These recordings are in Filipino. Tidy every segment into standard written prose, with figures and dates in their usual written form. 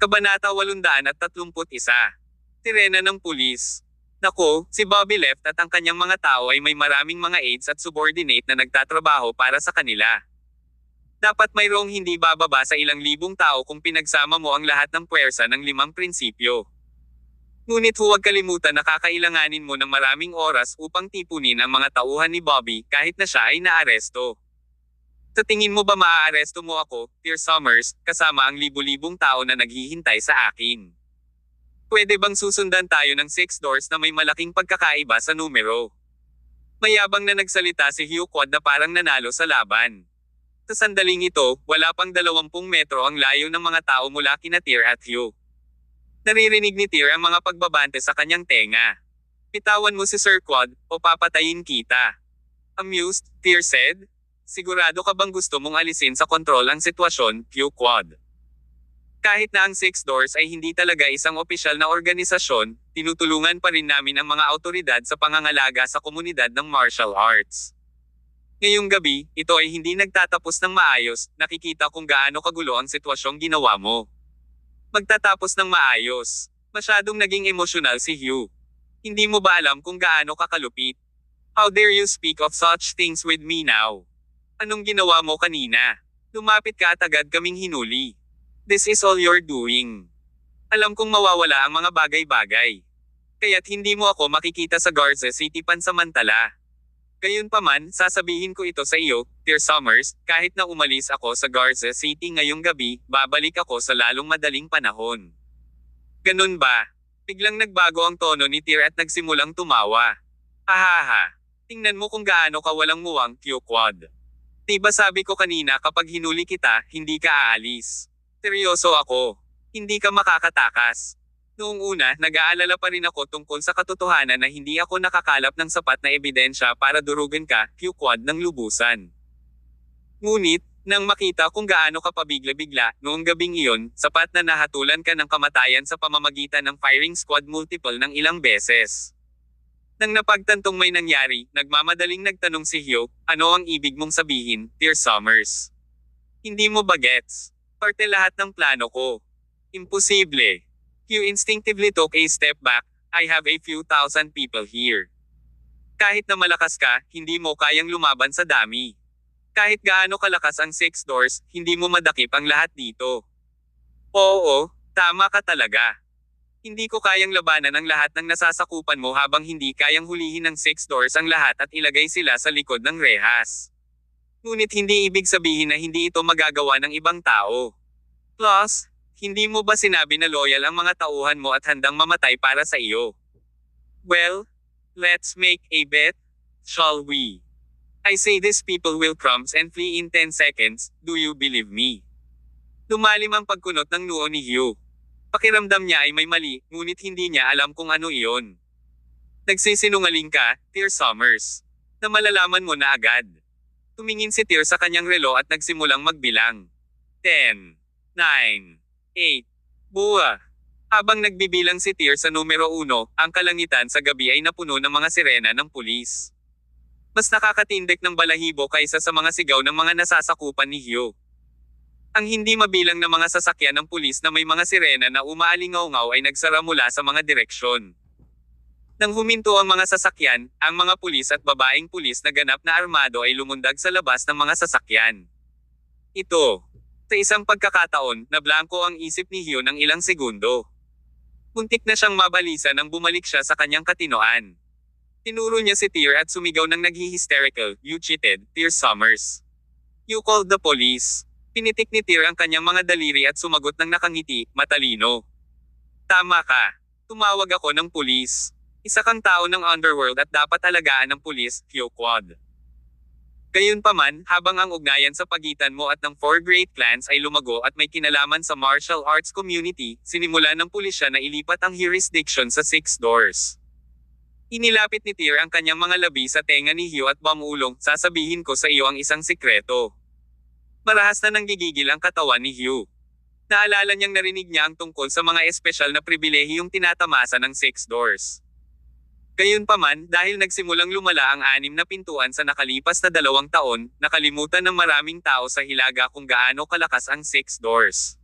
Kabanata 831. Tirena ng pulis. Nako, si Bobby Left at ang kanyang mga tao ay may maraming mga aides at subordinate na nagtatrabaho para sa kanila. Dapat mayroong hindi bababa sa ilang libong tao kung pinagsama mo ang lahat ng puwersa ng 5 prinsipyo. Ngunit huwag kalimutan na kakailanganin mo ng maraming oras upang tipunin ang mga tauhan ni Bobby kahit na siya ay naaresto. Sa tingin mo ba maaaresto mo ako, Dear Summers, kasama ang libu-libong tao na naghihintay sa akin? Pwede bang susundan tayo ng 6 doors na may malaking pagkakaiba sa numero? Mayabang na nagsalita si Hugh Quad na parang nanalo sa laban. Sa sandaling ito, wala pang 20 metro ang layo ng mga tao mula kina Tyr at Hugh. Naririnig ni Tyr ang mga pagbabante sa kanyang tenga. Pitawan mo si Sir Quad, o papatayin kita. Amused, Tyr said. Sigurado ka bang gusto mong alisin sa kontrol ang sitwasyon, Hugh Quad? Kahit na ang 6 Doors ay hindi talaga isang opisyal na organisasyon, tinutulungan pa rin namin ang mga autoridad sa pangangalaga sa komunidad ng martial arts. Ngayong gabi, ito ay hindi nagtatapos ng maayos, nakikita kung gaano kagulo ang sitwasyong ginawa mo. Magtatapos ng maayos. Masyadong naging emosyonal si Hugh. Hindi mo ba alam kung gaano kakalupit? How dare you speak of such things with me now? Anong ginawa mo kanina? Lumapit ka at agad kaming hinuli. This is all you're doing. Alam kong mawawala ang mga bagay-bagay. Kaya't hindi mo ako makikita sa Garza City pansamantala. Gayunpaman, sasabihin ko ito sa iyo, Dear Summers, kahit na umalis ako sa Garza City ngayong gabi, babalik ako sa lalong madaling panahon. Ganun ba? Biglang nagbago ang tono ni Tyr at nagsimulang tumawa. Hahaha. Tingnan mo kung gaano ka walang muwang, Hugh Quad. Diba sabi ko kanina kapag hinuli kita, hindi ka aalis. Seryoso ako. Hindi ka makakatakas. Noong una, nag-aalala pa rin ako tungkol sa katotohanan na hindi ako nakakalap ng sapat na ebidensya para durugin ka, Hugh Quad, ng lubusan. Ngunit, nang makita kung gaano ka pabigla-bigla, noong gabing iyon, sapat na nahatulan ka ng kamatayan sa pamamagitan ng firing squad multiple ng ilang beses. Nang napagtantong may nangyari, nagmamadaling nagtanong si Hugh, ano ang ibig mong sabihin, Dear Summers? Hindi mo ba gets? Parte lahat ng plano ko. Imposible. Hugh instinctively took a step back. I have a few thousand people here. Kahit na malakas ka, hindi mo kayang lumaban sa dami. Kahit gaano kalakas ang 6 Doors, hindi mo madakip ang lahat dito. Oo, tama ka talaga. Hindi ko kayang labanan ang lahat ng nasasakupan mo habang hindi kayang hulihin ng 6 Doors ang lahat at ilagay sila sa likod ng rehas. Ngunit hindi ibig sabihin na hindi ito magagawa ng ibang tao. Plus, hindi mo ba sinabi na loyal ang mga tauhan mo at handang mamatay para sa iyo? Well, let's make a bet, shall we? I say these people will crumbs and flee in 10 seconds, do you believe me? Lumalim ang pagkunot ng noo ni Hugh. Pakiramdam niya ay may mali, ngunit hindi niya alam kung ano iyon. Nagsisinungaling ka, Dear Summers. Na malalaman mo na agad. Tumingin si Tyr sa kanyang relo at nagsimulang magbilang. 10, 9, 8, buwa. Habang nagbibilang si Tyr sa numero 1, ang kalangitan sa gabi ay napuno ng mga sirena ng pulis. Mas nakakatindig ng balahibo kaysa sa mga sigaw ng mga nasasakupan ni Hugh. Ang hindi mabilang na mga sasakyan ng pulis na may mga sirena na umaalingaw-ngaw ay nagsara mula sa mga direksyon. Nang huminto ang mga sasakyan, ang mga pulis at babaeng pulis na ganap na armado ay lumundag sa labas ng mga sasakyan. Ito. Sa isang pagkakataon, nablangko ang isip ni Hugh ng ilang segundo. Muntik na siyang mabalisa nang bumalik siya sa kanyang katinoan. Tinuro niya si Tyr at sumigaw ng naghi-hysterical, You cheated, Dear Summers. You called the police. Pinitik ni Tyr ang kanyang mga daliri at sumagot ng nakangiti, matalino. Tama ka. Tumawag ako ng pulis. Isa kang tao ng underworld at dapat alagaan ng pulis, Hugh Quad. Gayunpaman, habang ang ugnayan sa pagitan mo at ng 4 great clans ay lumago at may kinalaman sa martial arts community, sinimula ng pulisya na ilipat ang jurisdiction sa 6 Doors. Inilapit ni Tyr ang kanyang mga labi sa tenga ni Hugh at bamulong, sasabihin ko sa iyo ang isang sikreto. Marahas na nanggigigil ang katawan ni Hugh. Naalala niyang narinig niya ang tungkol sa mga espesyal na pribilehiyong tinatamasa ng 6 Doors. Gayunpaman, dahil nagsimulang lumala ang 6 na pintuan sa nakalipas na 2 taon, nakalimutan ng maraming tao sa Hilaga kung gaano kalakas ang 6 Doors.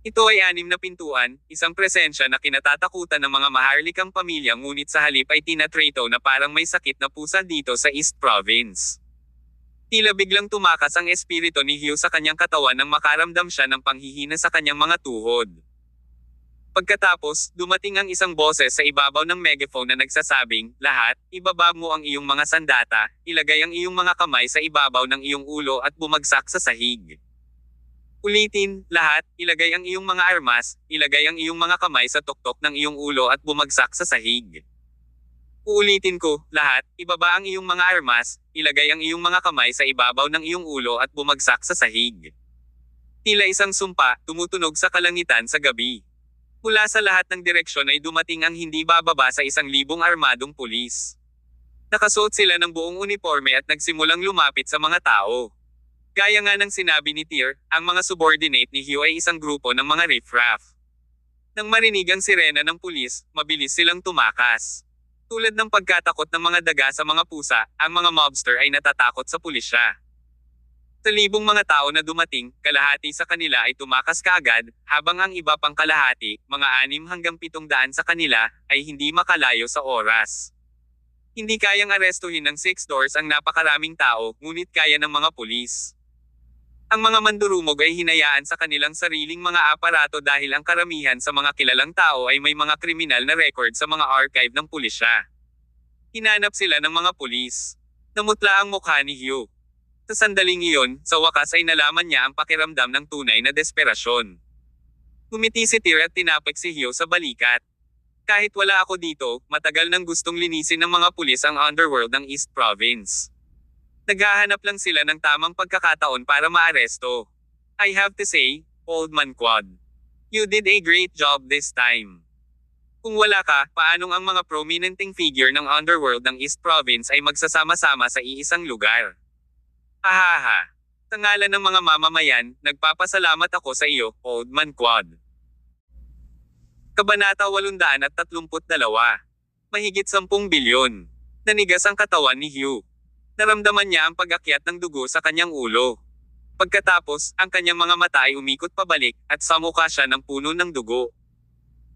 Ito ay 6 na pintuan, isang presensya na kinatatakutan ng mga maharlikang pamilya ngunit sa halip ay tinatrato na parang may sakit na pusa dito sa East Province. Tila biglang tumakas ang espiritu ni Hugh sa kanyang katawan nang makaramdam siya ng panghihina sa kanyang mga tuhod. Pagkatapos, dumating ang isang boses sa ibabaw ng megaphone na nagsasabing, "Lahat, ibaba mo ang iyong mga sandata, ilagay ang iyong mga kamay sa ibabaw ng iyong ulo at bumagsak sa sahig." Ulitin, "Lahat, ilagay ang iyong mga armas, ilagay ang iyong mga kamay sa tuktok ng iyong ulo at bumagsak sa sahig." Uulitin ko, "Lahat, ibaba ang iyong mga armas, ilagay ang iyong mga kamay sa ibabaw ng iyong ulo at bumagsak sa sahig." Tila isang sumpa, tumutunog sa kalangitan sa gabi. Mula sa lahat ng direksyon ay dumating ang hindi bababa sa 1,000 armadong pulis. Nakasuot sila ng buong uniforme at nagsimulang lumapit sa mga tao. Gaya nga ng sinabi ni Tyr, ang mga subordinate ni Hugh ay isang grupo ng mga riffraff. Nang marinig ang sirena ng pulis, mabilis silang tumakas. Tulad ng pagkatakot ng mga daga sa mga pusa, ang mga mobster ay natatakot sa pulisya. Sa libong mga tao na dumating, kalahati sa kanila ay tumakas kaagad, habang ang iba pang kalahati, mga 6 hanggang 700 sa kanila, ay hindi makalayo sa oras. Hindi kayang arestuhin ng 6 doors ang napakaraming tao, ngunit kaya ng mga pulis. Ang mga mandurumog ay hinayaan sa kanilang sariling mga aparato dahil ang karamihan sa mga kilalang tao ay may mga kriminal na record sa mga archive ng pulisya. Hinanap sila ng mga pulis. Namutla ang mukha ni Hugh. Sa sandaling iyon, sa wakas ay nalaman niya ang pakiramdam ng tunay na desperasyon. Ngumiti si Tyr at tinapik si Hugh sa balikat. "Kahit wala ako dito, matagal nang gustong linisin ng mga pulis ang underworld ng East Province. Naghahanap lang sila ng tamang pagkakataon para maaresto. I have to say, Old Man Quad, you did a great job this time. Kung wala ka, paanong ang mga prominenteng figure ng underworld ng East Province ay magsasama-sama sa iisang lugar? Hahaha. Sa ngalan ng mga mamamayan, nagpapasalamat ako sa iyo, Old Man Quad." Kabanata 832. Mahigit 10 bilyon. Nanigas ang katawan ni Hugh. Naramdaman niya ang pag-akyat ng dugo sa kanyang ulo. Pagkatapos, ang kanyang mga mata ay umikot pabalik, at samukha siya ng puno ng dugo.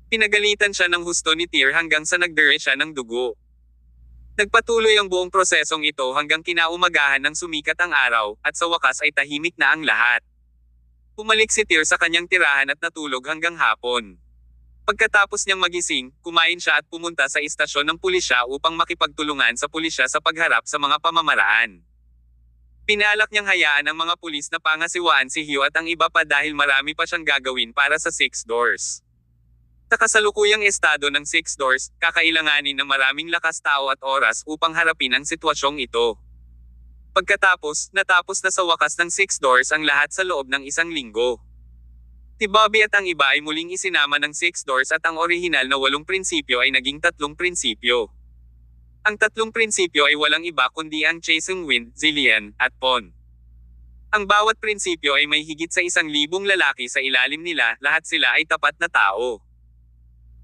Pinagalitan siya ng husto ni Tyr hanggang sa nagdire siya ng dugo. Nagpatuloy ang buong prosesong ito hanggang kinaumagahan ng sumikat ang araw, at sa wakas ay tahimik na ang lahat. Pumalik si Tyr sa kanyang tirahan at natulog hanggang hapon. Pagkatapos niyang magising, kumain siya at pumunta sa istasyon ng pulisya upang makipagtulungan sa pulisya sa pagharap sa mga pamamaraan. Pinalak niyang hayaan ang mga pulis na pangasiwaan si Hugh at ang iba pa dahil marami pa siyang gagawin para sa 6 doors. Sa kasalukuyang estado ng 6 doors, kakailanganin ng maraming lakas tao at oras upang harapin ang sitwasyong ito. Pagkatapos, natapos na sa wakas ng 6 doors ang lahat sa loob ng 1 linggo. Si Bobby at ang iba ay muling isinama ng 6 doors at ang orihinal na 8 prinsipyo ay naging 3 prinsipyo. Ang 3 prinsipyo ay walang iba kundi ang Chasing Wind, Zillian, at Pon. Ang bawat prinsipyo ay may higit sa 1,000 lalaki sa ilalim nila, lahat sila ay tapat na tao.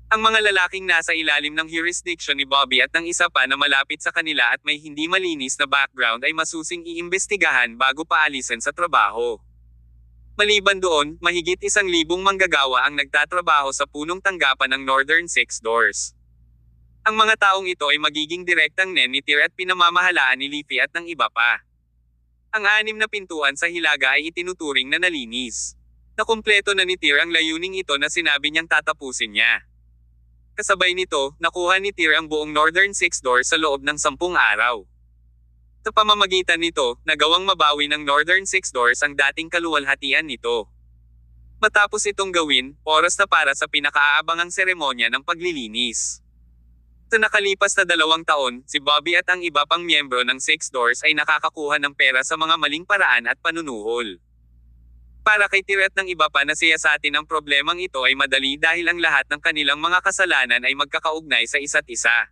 Ang mga lalaking nasa ilalim ng jurisdiction ni Bobby at ng isa pa na malapit sa kanila at may hindi malinis na background ay masusing iimbestigahan bago paalisin sa trabaho. Maliban doon, mahigit 1,000 manggagawa ang nagtatrabaho sa punong tanggapan ng Northern 6 Doors. Ang mga taong ito ay magiging direktang nen ni Tyr at pinamamahalaan ni Leafy at ng iba pa. Ang 6 na pintuan sa Hilaga ay itinuturing na nalinis. Nakumpleto na ni Tyr ang layuning ito na sinabi niyang tatapusin niya. Kasabay nito, nakuha ni Tyr ang buong Northern 6 Doors sa loob ng 10 araw. Sa pamamagitan nito, nagawang mabawi ng Northern 6 Doors ang dating kaluwalhatian nito. Matapos itong gawin, oras na para sa pinakaabangang seremonya ng paglilinis. Sa nakalipas na 2 taon, si Bobby at ang iba pang miyembro ng 6 Doors ay nakakakuha ng pera sa mga maling paraan at panunuhol. Para kay Tyr at ng iba pa na siyasatin ang problemang ito ay madali dahil ang lahat ng kanilang mga kasalanan ay magkakaugnay sa isa't isa.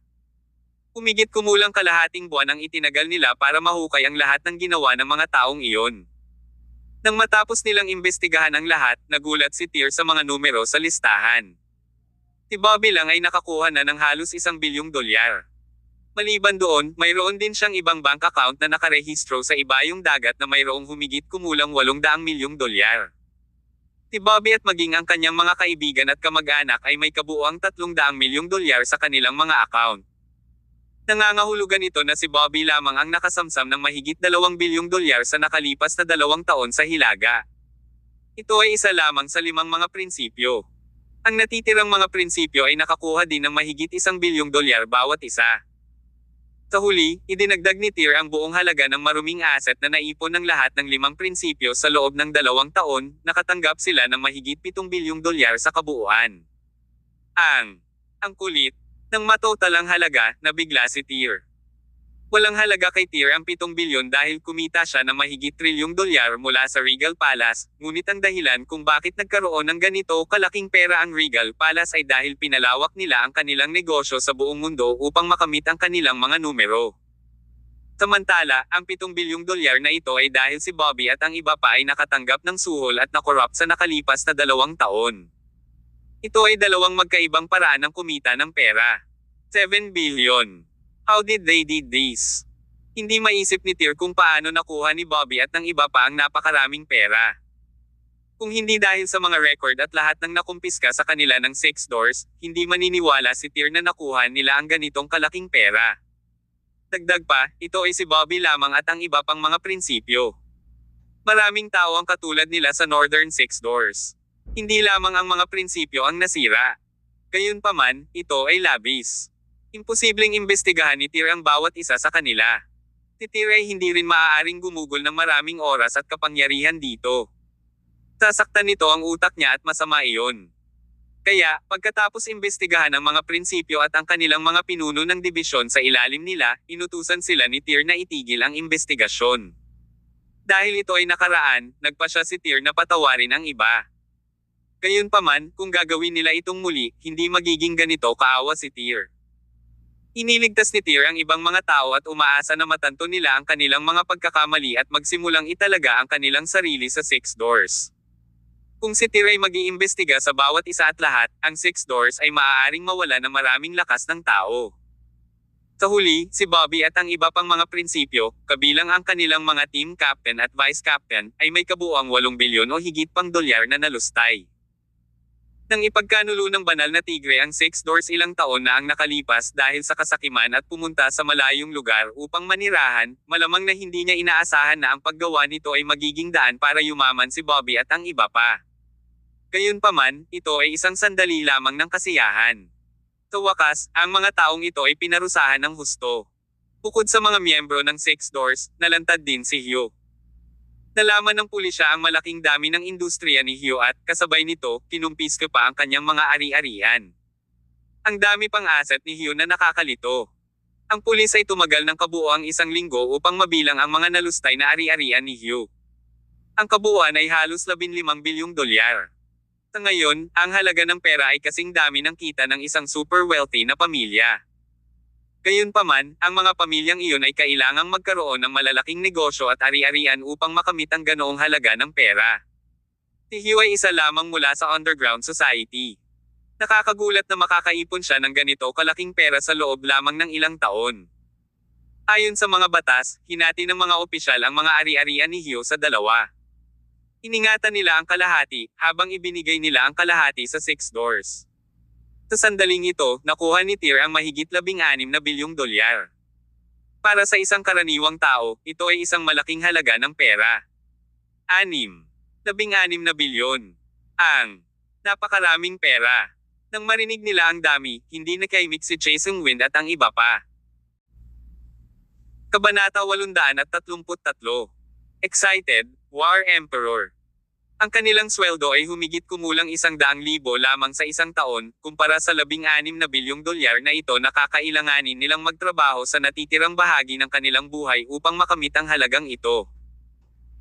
Humigit kumulang kalahating buwan ang itinagal nila para mahukay ang lahat ng ginawa ng mga taong iyon. Nang matapos nilang imbestigahan ang lahat, nagulat si Tyr sa mga numero sa listahan. Si Bobby lang ay nakakuha na ng halos $1 bilyong. Maliban doon, mayroon din siyang ibang bank account na nakarehistro sa ibayong dagat na mayroong humigit kumulang $800 milyong. Si Bobby at maging ang kanyang mga kaibigan at kamag-anak ay may kabuuang 300 milyong dolyar sa kanilang mga account. Nangangahulugan ito na si Bobby lamang ang nakasamsam ng mahigit 2 bilyong dolyar sa nakalipas na 2 taon sa Hilaga. Ito ay isa lamang sa 5 mga prinsipyo. Ang natitirang mga prinsipyo ay nakakuha din ng mahigit 1 bilyong dolyar bawat isa. Sa huli, idinagdag ni Tir ang buong halaga ng maruming asset na naipon ng lahat ng 5 prinsipyo sa loob ng 2 taon, nakatanggap sila ng mahigit 7 bilyong dolyar sa kabuuan. Ang kulit, nang matotal ang halaga, nabigla si Tir. Walang halaga kay Tir ang 7 bilyon dahil kumita siya ng mahigit trilyong dolyar mula sa Regal Palace, ngunit ang dahilan kung bakit nagkaroon ng ganito kalaking pera ang Regal Palace ay dahil pinalawak nila ang kanilang negosyo sa buong mundo upang makamit ang kanilang mga numero. Samantala, ang 7 bilyong dolyar na ito ay dahil si Bobby at ang iba pa ay nakatanggap ng suhol at na-corrupt sa nakalipas na 2 taon. Ito ay 2 magkaibang paraan ng kumita ng pera. 7 billion. How did they did this? Hindi maisip ni Tir kung paano nakuha ni Bobby at ng iba pa ang napakaraming pera. Kung hindi dahil sa mga record at lahat ng nakumpiska sa kanila ng 6 doors, hindi maniniwala si Tir na nakuha nila ang ganitong kalaking pera. Dagdag pa, ito ay si Bobby lamang at ang iba pang mga prinsipyo. Maraming tao ang katulad nila sa Northern 6 doors. Hindi lamang ang mga prinsipyo ang nasira. Gayunpaman, ito ay labis. Imposibleng imbestigahan ni Tir ang bawat isa sa kanila. Si Tir ay hindi rin maaaring gumugol ng maraming oras at kapangyarihan dito. Sasaktan nito ang utak niya at masama iyon. Kaya, pagkatapos imbestigahan ang mga prinsipyo at ang kanilang mga pinuno ng dibisyon sa ilalim nila, inutusan sila ni Tir na itigil ang imbestigasyon. Dahil ito ay nakaraan, nagpasya si Tir na patawarin ang iba. Gayunpaman, kung gagawin nila itong muli, hindi magiging ganito kaawa si Tir. Iniligtas ni Tir ang ibang mga tao at umaasa na matanto nila ang kanilang mga pagkakamali at magsimulang italaga ang kanilang sarili sa 6 doors. Kung si Tir ay mag-iimbestiga sa bawat isa at lahat, ang 6 doors ay maaaring mawala ng maraming lakas ng tao. Sa huli, si Bobby at ang iba pang mga prinsipyo, kabilang ang kanilang mga team captain at vice captain, ay may kabuuang 8 bilyon o higit pang dolyar na nalustay. Nang ipagkanulo ng banal na tigre ang 6 doors ilang taon na ang nakalipas dahil sa kasakiman at pumunta sa malayong lugar upang manirahan, malamang na hindi niya inaasahan na ang paggawa nito ay magiging daan para yumaman si Bobby at ang iba pa. Gayunpaman, ito ay isang sandali lamang ng kasiyahan. Sa wakas, ang mga taong ito ay pinarusahan ng husto. Bukod sa mga miyembro ng 6 doors, nalantad din si Hugh. Nalaman ng pulisya ang malaking dami ng industriya ni Hugh at, kasabay nito, kinumpiske pa ang kanyang mga ari-arian. Ang dami pang asset ni Hugh na nakakalito. Ang pulis ay tumagal ng kabuuang 1 linggo upang mabilang ang mga nalustay na ari-arian ni Hugh. Ang kabuuan ay halos 15 bilyong dolyar. Sa ngayon, ang halaga ng pera ay kasing dami ng kita ng isang super wealthy na pamilya. Gayunpaman, ang mga pamilyang iyon ay kailangang magkaroon ng malalaking negosyo at ari-arian upang makamit ang ganoong halaga ng pera. Si Hugh ay isa lamang mula sa underground society. Nakakagulat na makakaipon siya ng ganito kalaking pera sa loob lamang ng ilang taon. Ayon sa mga batas, hinati ng mga opisyal ang mga ari-arian ni Hugh sa 2. Iningatan nila ang kalahati, habang ibinigay nila ang kalahati sa 6 doors. Sa sandaling ito, nakuha ni Tir ang mahigit 16 na bilyong dolyar. Para sa isang karaniwang tao, ito ay isang malaking halaga ng pera. 16 na bilyon. Napakaraming pera. Nang marinig nila ang dami, hindi nakaimik si Jason Wind at ang iba pa. Kabanata 833. Excited, War Emperor. Ang kanilang sweldo ay humigit kumulang 100,000 lamang sa isang taon, kumpara sa 16 na bilyong dolyar na ito na kakailanganin nilang magtrabaho sa natitirang bahagi ng kanilang buhay upang makamit ang halagang ito.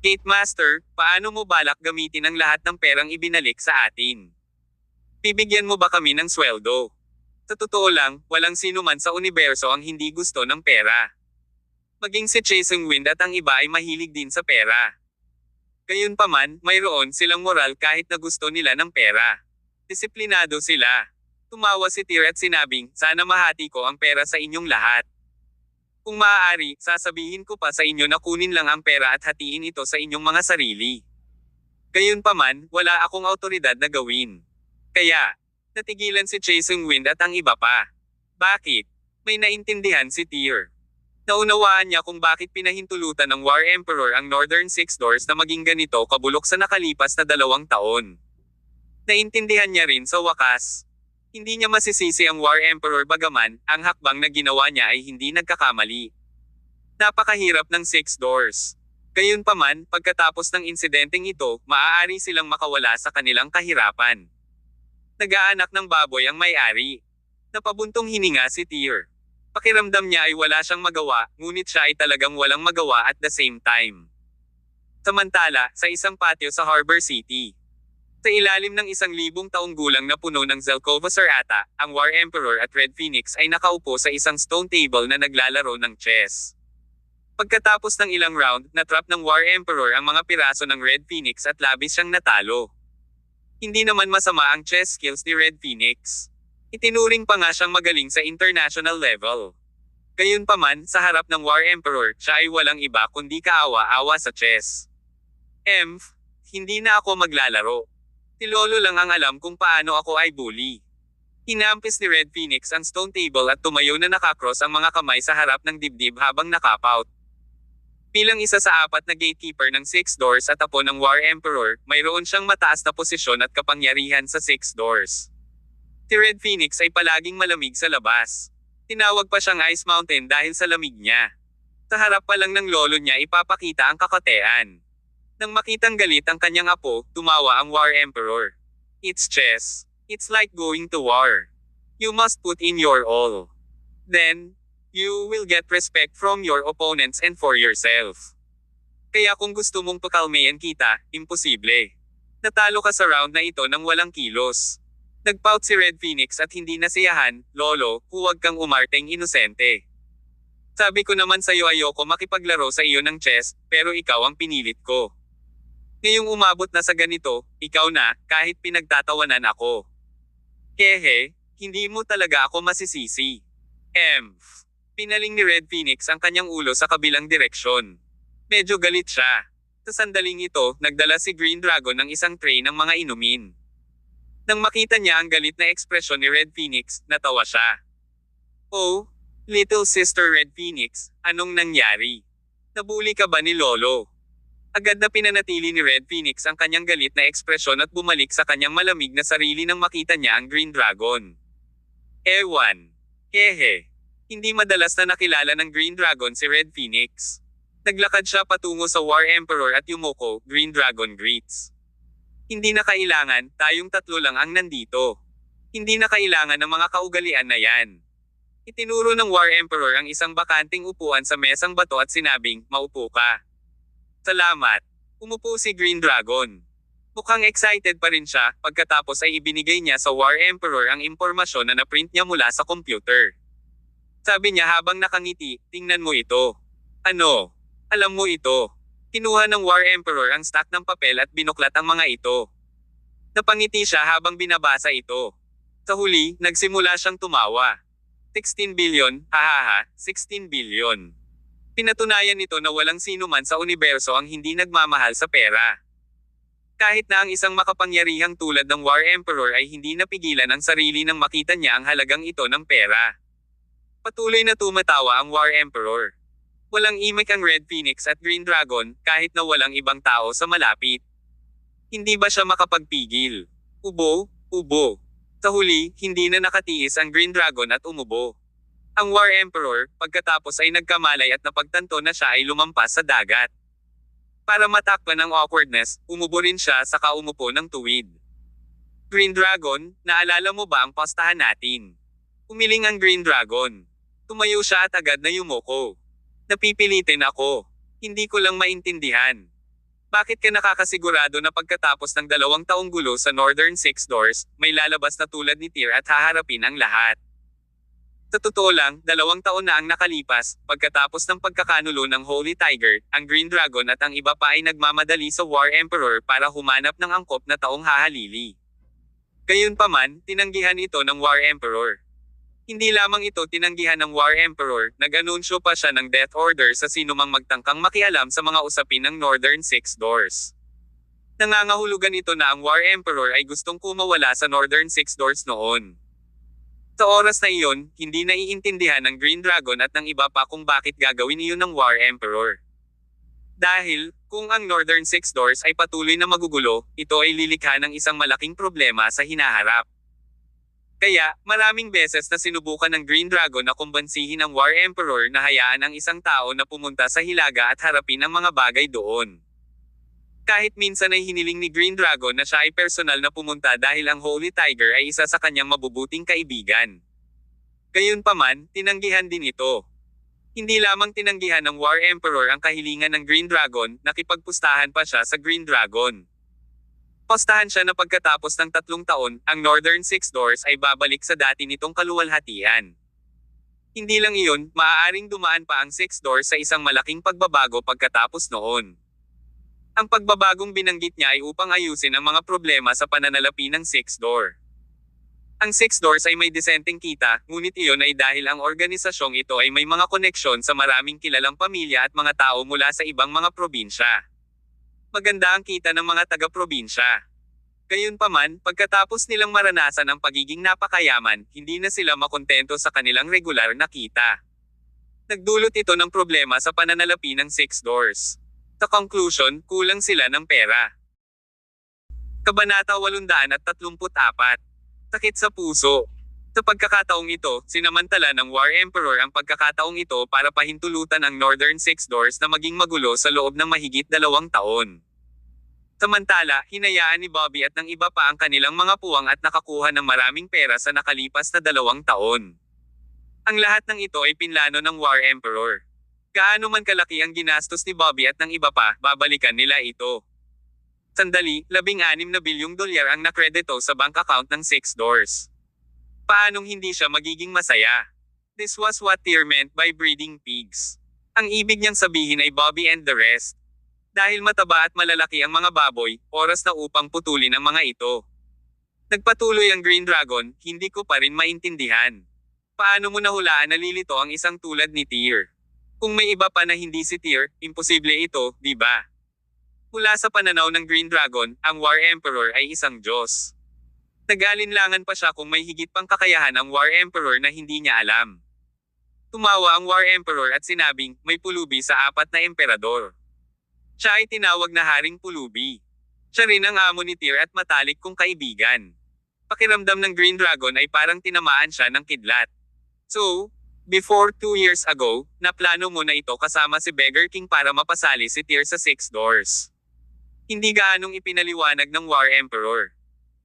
Gate Master, paano mo balak gamitin ang lahat ng perang ibinalik sa atin? Bibigyan mo ba kami ng sweldo? Sa totoo lang, walang sino man sa universo ang hindi gusto ng pera. Maging si Jason Wind at ang iba ay mahilig din sa pera. Gayunpaman, mayroon silang moral kahit na gusto nila ng pera. Disiplinado sila. Tumawa si Tir at sinabing, sana mahati ko ang pera sa inyong lahat. Kung maaari, sasabihin ko pa sa inyo na kunin lang ang pera at hatiin ito sa inyong mga sarili. Gayunpaman, wala akong awtoridad na gawin. Kaya, natigilan si Jason Wind at ang iba pa. Bakit? May naintindihan si Tyr. Naunawaan niya kung bakit pinahintulutan ng War Emperor ang Northern Six Doors na maging ganito kabulok sa nakalipas na 2 taon. Naintindihan niya rin sa wakas. Hindi niya masisisi ang War Emperor bagaman, ang hakbang na ginawa niya ay hindi nagkakamali. Napakahirap ng Six Doors. Gayunpaman, pagkatapos ng insidenteng ito, maaari silang makawala sa kanilang kahirapan. Nag-aanak ng baboy ang may-ari. Napabuntong hininga si Tyr. Pakiramdam niya ay wala siyang magawa, ngunit siya ay talagang walang magawa at the same time. Samantala, sa isang patio sa Harbor City. Sa ilalim ng 1,000 taong gulang na puno ng Zelkova Sarata, ang War Emperor at Red Phoenix ay nakaupo sa isang stone table na naglalaro ng chess. Pagkatapos ng ilang round, natrap ng War Emperor ang mga piraso ng Red Phoenix at labis siyang natalo. Hindi naman masama ang chess skills ni Red Phoenix. Itinuring pa nga siyang magaling sa international level. Gayunpaman, sa harap ng War Emperor, siya ay walang iba kundi kaawa-awa sa chess. Hindi na ako maglalaro. Si Lolo lang ang alam kung paano ako ay bully. Hinampis ni Red Phoenix ang stone table at tumayo na nakakross ang mga kamay sa harap ng dibdib habang nakapout. Bilang isa sa 4 na gatekeeper ng Six Doors at apo ng War Emperor, mayroon siyang mataas na posisyon at kapangyarihan sa Six Doors. Si Red Phoenix ay palaging malamig sa labas. Tinawag pa siyang Ice Mountain dahil sa lamig niya. Sa harap pa lang ng lolo niya ipapakita ang kakatean. Nang makitang galit ang kanyang apo, tumawa ang War Emperor. It's chess. It's like going to war. You must put in your all. Then, you will get respect from your opponents and for yourself. Kaya kung gusto mong pakalmayan kita, imposible. Natalo ka sa round na ito nang walang kilos. Nagpout si Red Phoenix at hindi nasiyahan, Lolo, huwag kang umarteng inosente. Sabi ko naman sa'yo ayoko makipaglaro sa iyo ng chess, pero ikaw ang pinilit ko. Ngayong umabot na sa ganito, ikaw na, kahit pinagtatawanan ako. Kehe, hindi mo talaga ako masisisi. Pinaling ni Red Phoenix ang kanyang ulo sa kabilang direksyon. Medyo galit siya. Sa sandaling ito, nagdala si Green Dragon ng isang tray ng mga inumin. Nang makita niya ang galit na ekspresyon ni Red Phoenix, natawa siya. Oh, little sister Red Phoenix, anong nangyari? Nabuli ka ba ni Lolo? Agad na pinanatili ni Red Phoenix ang kanyang galit na ekspresyon at bumalik sa kanyang malamig na sarili nang makita niya ang Green Dragon. Ewan. Hehe. Hindi madalas na nakilala ng Green Dragon si Red Phoenix. Naglakad siya patungo sa War Emperor at yumuko, Green Dragon greets. Hindi na kailangan, tayong 3 lang ang nandito. Hindi na kailangan ng mga kaugalian na yan. Itinuro ng War Emperor ang isang bakanting upuan sa mesang bato at sinabing, maupo ka. Salamat. Umupo si Green Dragon. Mukhang excited pa rin siya, pagkatapos ay ibinigay niya sa War Emperor ang impormasyon na naprint niya mula sa computer. Sabi niya habang nakangiti, tingnan mo ito. Ano? Alam mo ito. Kinuha ng War Emperor ang stack ng papel at binuklat ang mga ito. Napangiti siya habang binabasa ito. Sa huli, nagsimula siyang tumawa. 16 billion, hahaha, 16 billion. Pinatunayan nito na walang sino man sa universo ang hindi nagmamahal sa pera. Kahit na ang isang makapangyarihang tulad ng War Emperor ay hindi napigilan ang sarili nang makita niya ang halagang ito ng pera. Patuloy na tumatawa ang War Emperor. Walang imik ang Red Phoenix at Green Dragon, kahit na walang ibang tao sa malapit. Hindi ba siya makapagpigil? Ubo, ubo. Sa huli, hindi na nakatiis ang Green Dragon at umubo. Ang War Emperor, pagkatapos ay nagkamalay at napagtanto na siya ay lumampas sa dagat. Para matakpan ang awkwardness, umubo rin siya saka umupo ng tuwid. Green Dragon, naalala mo ba ang pastahan natin? Umiling ang Green Dragon. Tumayo siya at agad na yumuko. Napipilitin ako. Hindi ko lang maintindihan. Bakit ka nakakasigurado na pagkatapos ng 2 taong gulo sa Northern Six Doors, may lalabas na tulad ni Tyr at haharapin ang lahat? Sa totoo lang, 2 taon na ang nakalipas, pagkatapos ng pagkakanulo ng Holy Tiger, ang Green Dragon at ang iba pa ay nagmamadali sa War Emperor para humanap ng angkop na taong hahalili. Gayunpaman, tinanggihan ito ng War Emperor. Hindi lamang ito tinanggihan ng War Emperor, nag-anunsyo pa siya ng death order sa sinumang magtangkang makialam sa mga usapin ng Northern Six Doors. Nangangahulugan ito na ang War Emperor ay gustong kumawala sa Northern Six Doors noon. Sa oras na iyon, hindi naiintindihan ng Green Dragon at ng iba pa kung bakit gagawin iyon ng War Emperor. Dahil, kung ang Northern Six Doors ay patuloy na magugulo, ito ay lilikha ng isang malaking problema sa hinaharap. Kaya, maraming beses na sinubukan ng Green Dragon na kumbansihin ang War Emperor na hayaan ang isang tao na pumunta sa Hilaga at harapin ang mga bagay doon. Kahit minsan ay hiniling ni Green Dragon na siya ay personal na pumunta dahil ang Holy Tiger ay isa sa kanyang mabubuting kaibigan. Gayunpaman, tinanggihan din ito. Hindi lamang tinanggihan ng War Emperor ang kahilingan ng Green Dragon, nakipagpustahan pa siya sa Green Dragon. Postahan siya na pagkatapos ng 3 taon, ang Northern Six Doors ay babalik sa dati nitong kaluwalhatian. Hindi lang iyon, maaaring dumaan pa ang Six Doors sa isang malaking pagbabago pagkatapos noon. Ang pagbabagong binanggit niya ay upang ayusin ang mga problema sa pananalapi ng Six Door. Ang Six Doors ay may disenteng kita, ngunit iyon ay dahil ang organisasyong ito ay may mga koneksyon sa maraming kilalang pamilya at mga tao mula sa ibang mga probinsya. Maganda ang kita ng mga taga-probinsya. Gayunpaman, pagkatapos nilang maranasan ang pagiging napakayaman, hindi na sila makontento sa kanilang regular na kita. Nagdulot ito ng problema sa pananalapi ng Six Doors. Sa conclusion, kulang sila ng pera. Kabanata 834. Sakit sa puso. Sa pagkakataong ito, sinamantala ng War Emperor ang pagkakataong ito para pahintulutan ang Northern Six Doors na maging magulo sa loob ng mahigit 2 taon. Samantala, hinayaan ni Bobby at ng iba pa ang kanilang mga puwang at nakakuha ng maraming pera sa nakalipas na 2 taon. Ang lahat ng ito ay pinlano ng War Emperor. Gaano man kalaki ang ginastos ni Bobby at ng iba pa, babalikan nila ito. Sandali, $16 na bilyong ang nakredito sa bank account ng Six Doors. Paanong hindi siya magiging masaya? This was what Tyr meant by breeding pigs. Ang ibig niyang sabihin ay Bobby and the rest. Dahil mataba at malalaki ang mga baboy, oras na upang putulin ang mga ito. Nagpatuloy ang Green Dragon, hindi ko pa rin maintindihan. Paano mo nahulaan na lilito ang isang tulad ni Tyr? Kung may iba pa na hindi si Tyr, imposible ito, di ba? Mula sa pananaw ng Green Dragon, ang War Emperor ay isang Diyos. Nag-alinlangan pa siya kung may higit pang kakayahan ang War Emperor na hindi niya alam. Tumawa ang War Emperor at sinabing, may pulubi sa 4 na emperador. Siya ay tinawag na Haring Pulubi. Siya rin ang amo ni Tyr at matalik kong kaibigan. Pakiramdam ng Green Dragon ay parang tinamaan siya ng kidlat. So, before 2 years ago, naplano mo na ito kasama si Beggar King para mapasali si Tyr sa Six Doors. Hindi gaanong ipinaliwanag ng War Emperor.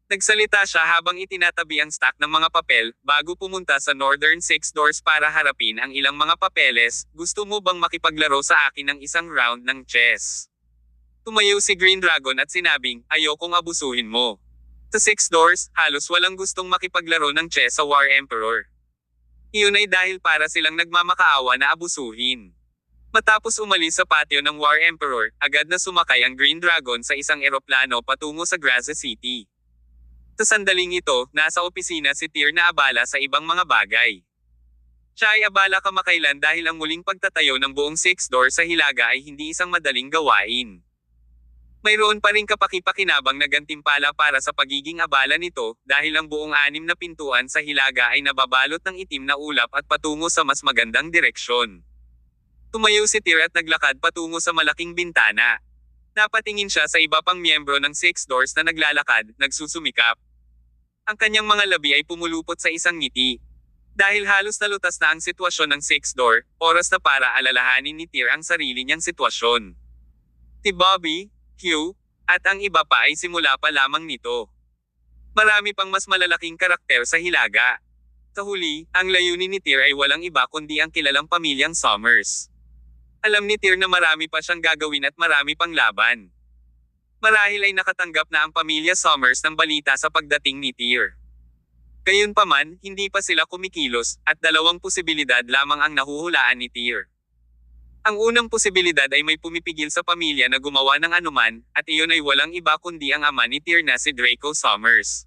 Nagsalita siya habang itinatabi ang stack ng mga papel, bago pumunta sa Northern Six Doors para harapin ang ilang mga papeles. Gusto mo bang makipaglaro sa akin ng isang round ng chess? Tumayo si Green Dragon at sinabing, ayokong abusuhin mo. Sa Six Doors, halos walang gustong makipaglaro ng chess sa War Emperor. Iyon ay dahil para silang nagmamakaawa na abusuhin. Matapos umalis sa patio ng War Emperor, agad na sumakay ang Green Dragon sa isang eroplano patungo sa Graza City. Sa sandaling ito, nasa opisina si Tyr na abala sa ibang mga bagay. Siya ay abala kamakailan dahil ang muling pagtatayo ng buong Six Doors sa Hilaga ay hindi isang madaling gawain. Mayroon pa ring kapakipakinabang na gantimpala para sa pagiging abala nito, dahil ang buong 6 na pintuan sa Hilaga ay nababalot ng itim na ulap at patungo sa mas magandang direksyon. Tumayo si Tyr at naglakad patungo sa malaking bintana. Napatingin siya sa iba pang miyembro ng Six Doors na naglalakad, nagsusumikap. Ang kanyang mga labi ay pumulupot sa isang ngiti. Dahil halos nalutas na ang sitwasyon ng Six Door, oras na para alalahanin ni Tyr ang sarili niyang sitwasyon. Si Bobby, Q, at ang iba pa ay simula pa lamang nito. Marami pang mas malalaking karakter sa Hilaga. Sa huli, ang layunin ni Tyr ay walang iba kundi ang kilalang pamilyang Summers. Alam ni Tyr na marami pa siyang gagawin at marami pang laban. Marahil ay nakatanggap na ang pamilya Summers ng balita sa pagdating ni Tyr. Gayunpaman, hindi pa sila kumikilos, at 2 posibilidad lamang ang nahuhulaan ni Tyr. Ang unang posibilidad ay may pumipigil sa pamilya na gumawa ng anuman, at iyon ay walang iba kundi ang ama ni Tyr na si Draco Summers.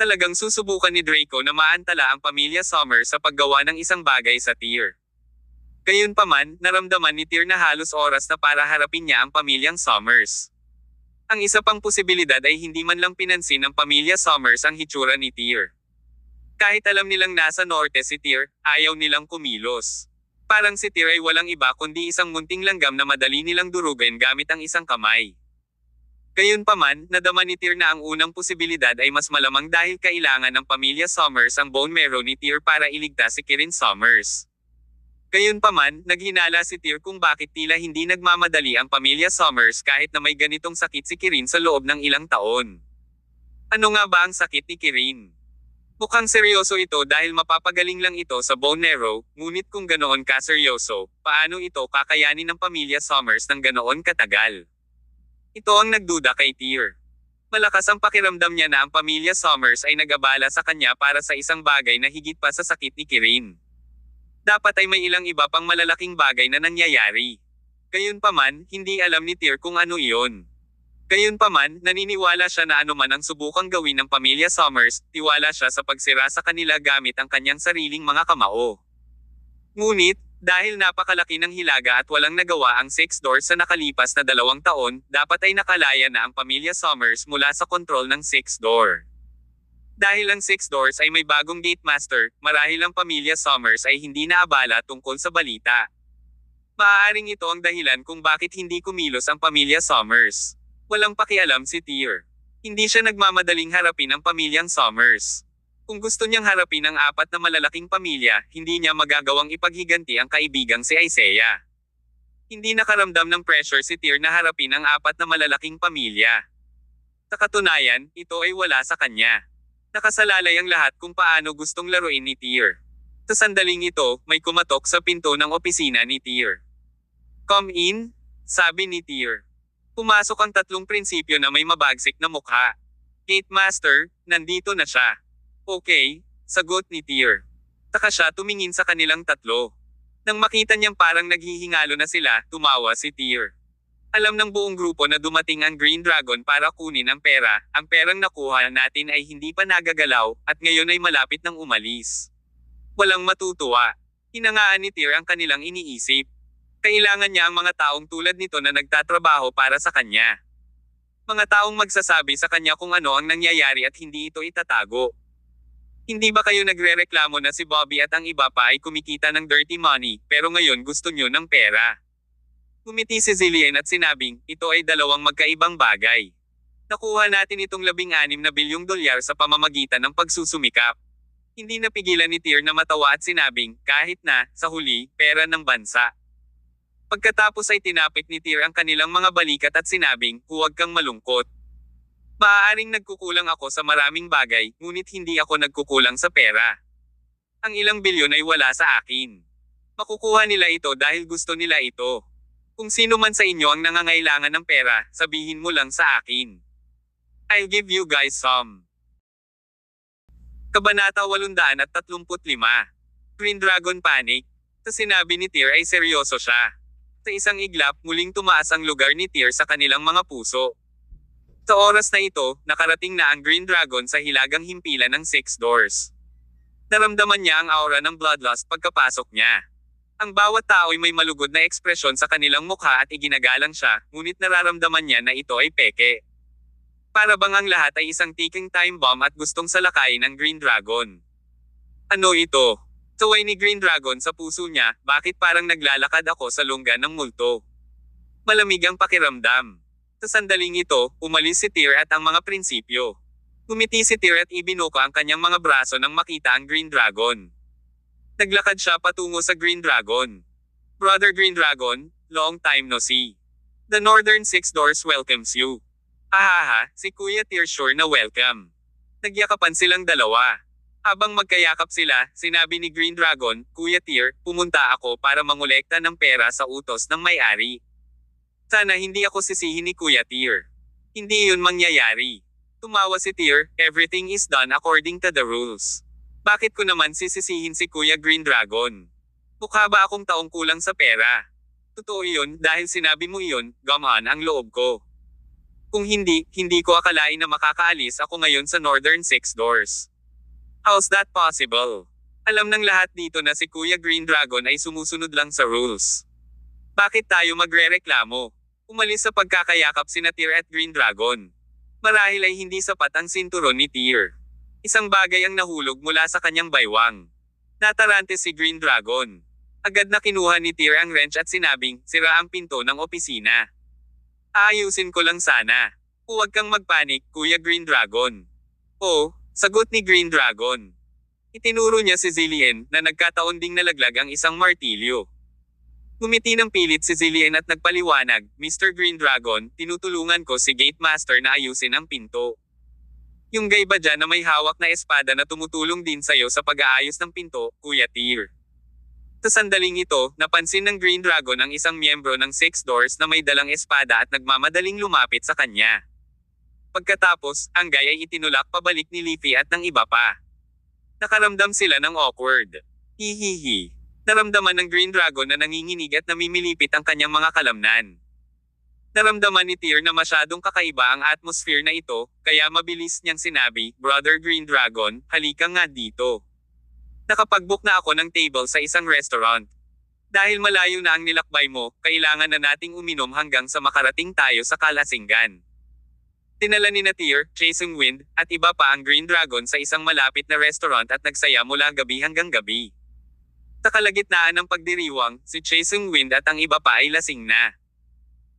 Talagang susubukan ni Draco na maantala ang pamilya Summers sa paggawa ng isang bagay sa Tyr. Gayunpaman, naramdaman ni Tyr na halos oras na para harapin niya ang pamilyang Summers. Ang isa pang posibilidad ay hindi man lang pinansin ng pamilya Summers ang hitsura ni Tyr. Kahit alam nilang nasa norte si Tyr, ayaw nilang kumilos. Parang si Tyr ay walang iba kundi isang munting langgam na madali nilang durugin gamit ang isang kamay. Gayunpaman, nadama ni Tyr na ang unang posibilidad ay mas malamang dahil kailangan ng pamilya Summers ang bone marrow ni Tyr para iligtas si Kirin Summers. Gayunpaman, naghinala si Tyr kung bakit tila hindi nagmamadali ang pamilya Summers kahit na may ganitong sakit si Kirin sa loob ng ilang taon. Ano nga ba ang sakit ni Kirin? Mukhang seryoso ito dahil mapapagaling lang ito sa bone marrow, ngunit kung ganoon ka seryoso, paano ito kakayanin ng pamilya Summers ng ganoon katagal? Ito ang nagduda kay Tyr. Malakas ang pakiramdam niya na ang pamilya Summers ay nag-abala sa kanya para sa isang bagay na higit pa sa sakit ni Kirin. Dapat ay may ilang iba pang malalaking bagay na nangyayari. Gayunpaman, hindi alam ni Tyr kung ano iyon. Gayunpaman, naniniwala siya na anuman ang subukang gawin ng pamilya Summers, tiwala siya sa pagsira sa kanila gamit ang kanyang sariling mga kamao. Ngunit, dahil napakalaki ng hilaga at walang nagawa ang Six Doors sa nakalipas na 2 taon, dapat ay nakalaya na ang pamilya Summers mula sa kontrol ng Six Door. Dahil ang Six Doors ay may bagong gate master, marahil ang pamilya Summers ay hindi naabala tungkol sa balita. Maaaring ito ang dahilan kung bakit hindi kumilos ang pamilya Summers. Walang pakialam si Tyr. Hindi siya nagmamadaling harapin ang pamilyang Summers. Kung gusto niyang harapin ang 4 na malalaking pamilya, hindi niya magagawang ipaghiganti ang kaibigang si Isaiah. Hindi nakaramdam ng pressure si Tyr na harapin ang 4 na malalaking pamilya. Sa katunayan, ito ay wala sa kanya. Nakasalalay ang lahat kung paano gustong laruin ni Tyr. Sa sandaling ito, may kumatok sa pinto ng opisina ni Tyr. "Come in," sabi ni Tyr. Pumasok ang 3 prinsipyo na may mabagsik na mukha. "Gate Master, nandito na siya." "Okay," sagot ni Tyr. Taka siya tumingin sa kanilang 3. Nang makita niyang parang naghihingalo na sila, tumawa si Tyr. Alam ng buong grupo na dumating ang Green Dragon para kunin ang pera, ang perang nakuha natin ay hindi pa nagagalaw, at ngayon ay malapit nang umalis. Walang matutuwa. Hinangaan ni Tyr ang kanilang iniisip. Kailangan niya ang mga taong tulad nito na nagtatrabaho para sa kanya. Mga taong magsasabi sa kanya kung ano ang nangyayari at hindi ito itatago. Hindi ba kayo nagrereklamo na si Bobby at ang iba pa ay kumikita ng dirty money, pero ngayon gusto nyo ng pera? Ngumiti si Zillian at sinabing, ito ay 2 magkaibang bagay. Nakuha natin itong $16 bilyong sa pamamagitan ng pagsusumikap. Hindi napigilan ni Tyr na matawa at sinabing, kahit na, sa huli, pera ng bansa. Pagkatapos ay tinapik ni Tyr ang kanilang mga balikat at sinabing, huwag kang malungkot. Maaaring nagkukulang ako sa maraming bagay, ngunit hindi ako nagkukulang sa pera. Ang ilang bilyon ay wala sa akin. Makukuha nila ito dahil gusto nila ito. Kung sino man sa inyo ang nangangailangan ng pera, sabihin mo lang sa akin. I'll give you guys some. Kabanata 835. Green Dragon Panic. Sa sinabi ni Tyr ay seryoso siya. Sa isang iglap, muling tumaas ang lugar ni Tyr sa kanilang mga puso. Sa oras na ito, nakarating na ang Green Dragon sa hilagang himpilan ng Six Doors. Naramdaman niya ang aura ng bloodlust pagkapasok niya. Ang bawat tao ay may malugod na ekspresyon sa kanilang mukha at iginagalang siya, ngunit nararamdaman niya na ito ay peke. Para bang ang lahat ay isang ticking time bomb at gustong salakayin ng Green Dragon. Ano ito? Saway ni Green Dragon sa puso niya, bakit parang naglalakad ako sa lungga ng multo? Malamig ang pakiramdam. Sa sandaling ito, umalis si Tyr at ang mga prinsipyo. Ngumiti si Tyr at ibinuka ang kanyang mga braso nang makita ang Green Dragon. Naglakad siya patungo sa Green Dragon. Brother Green Dragon, long time no see. The Northern Six Doors welcomes you. Ahaha, si Kuya Tyr sure na welcome. Nagyakapan silang dalawa. Habang magkayakap sila, sinabi ni Green Dragon, Kuya Tyr, pumunta ako para mangolekta ng pera sa utos ng may-ari. Sana hindi ako sisihin ni Kuya Tyr. Hindi yun mangyayari. Tumawa si Tyr, everything is done according to the rules. Bakit ko naman sisisihin si Kuya Green Dragon? Mukha ba akong taong kulang sa pera? Totoo yun, dahil sinabi mo iyon, gamaan ang loob ko. Kung hindi, hindi ko akalain na makakaalis ako ngayon sa Northern Six Doors. How's that possible? Alam ng lahat dito na si Kuya Green Dragon ay sumusunod lang sa rules. Bakit tayo magrereklamo? Umalis sa pagkakayakap sina Tyr at Green Dragon. Marahil ay hindi sapat ang sinturon ni Tyr. Isang bagay ang nahulog mula sa kanyang baywang. Natarante si Green Dragon. Agad na kinuha ni Tyr ang wrench at sinabing, sira ang pinto ng opisina. Aayusin ko lang sana. Huwag kang magpanik, Kuya Green Dragon. Oh, sagot ni Green Dragon. Itinuro niya si Zillian na nagkataon ding nalaglag ang isang martilyo. Ngumiti ng pilit si Zillian at nagpaliwanag, Mr. Green Dragon, tinutulungan ko si Gate Master na ayusin ang pinto. Yung guy ba dyan na may hawak na espada na tumutulong din sa'yo sa pag-aayos ng pinto, Kuya Tyr? Sa sandaling ito, napansin ng Green Dragon ang isang miyembro ng Six Doors na may dalang espada at nagmamadaling lumapit sa kanya. Pagkatapos, ang guy ay itinulak pabalik ni Leafy at ng iba pa. Nakaramdam sila ng awkward. Hihihi. Naramdaman ng Green Dragon na nanginginig at namimilipit ang kanyang mga kalamnan. Naramdaman ni Tyr na masyadong kakaiba ang atmosphere na ito, kaya mabilis niyang sinabi, Brother Green Dragon, halika nga dito. Nakapag-book na ako ng table sa isang restaurant. Dahil malayo na ang nilakbay mo, kailangan na nating uminom hanggang sa makarating tayo sa Kalasingan. Tinala ni Tyr, Chasing Wind, at iba pa ang Green Dragon sa isang malapit na restaurant at nagsaya mula gabi hanggang gabi. Sa kalagitnaan ng pagdiriwang, si Chasing Wind at ang iba pa ay lasing na.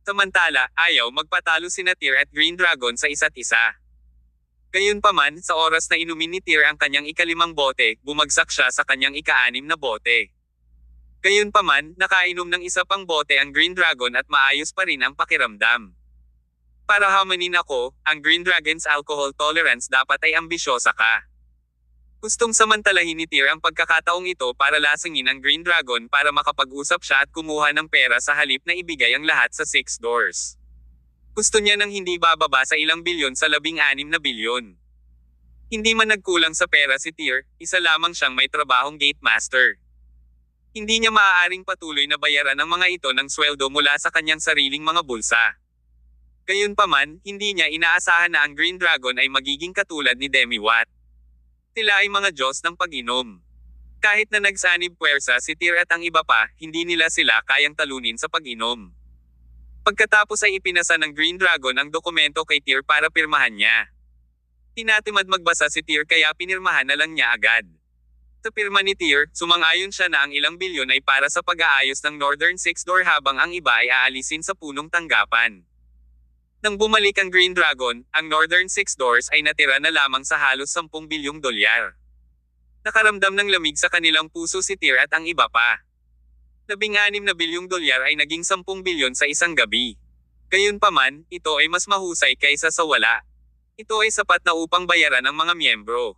Samantala, ayaw magpatalo sina Tyr at Green Dragon sa isa't isa. Gayunpaman, sa oras na inumin ni Tyr ang kanyang ika-5 bote, bumagsak siya sa kanyang ika-6 na bote. Gayunpaman, nakainom ng isa pang bote ang Green Dragon at maayos pa rin ang pakiramdam. Para hamanin ako, ang Green Dragon's alcohol tolerance dapat ay ambisyosa ka. Gustong samantalahin ni Tyr ang pagkakataong ito para lasingin ang Green Dragon para makapag-usap siya at kumuha ng pera sa halip na ibigay ang lahat sa Six Doors. Gusto niya nang hindi bababa sa ilang bilyon sa 16 na bilyon. Hindi man nagkulang sa pera si Tyr, isa lamang siyang may trabahong gate master. Hindi niya maaaring patuloy na bayaran ang mga ito ng sweldo mula sa kanyang sariling mga bulsa. Gayunpaman, hindi niya inaasahan na ang Green Dragon ay magiging katulad ni Demi Watt. Sila ay mga Diyos ng pag-inom. Kahit na nagsanib puwersa si Tyr at ang iba pa, hindi nila sila kayang talunin sa pag-inom. Pagkatapos ay ipinasa ng Green Dragon ang dokumento kay Tyr para pirmahan niya. Tinatimad magbasa si Tyr kaya pinirmahan na lang niya agad. Sa pirma ni Tyr, sumang-ayon siya na ang ilang bilyon ay para sa pag-aayos ng Northern Six Door habang ang iba ay aalisin sa punong tanggapan. Nang bumalik ang Green Dragon, ang Northern Six Doors ay natira na lamang sa halos 10 bilyong dolyar. Nakaramdam ng lamig sa kanilang puso si Tyr at ang iba pa. 16 na bilyong dolyar ay naging 10 bilyon sa isang gabi. Gayunpaman, ito ay mas mahusay kaysa sa wala. Ito ay sapat na upang bayaran ang mga miyembro.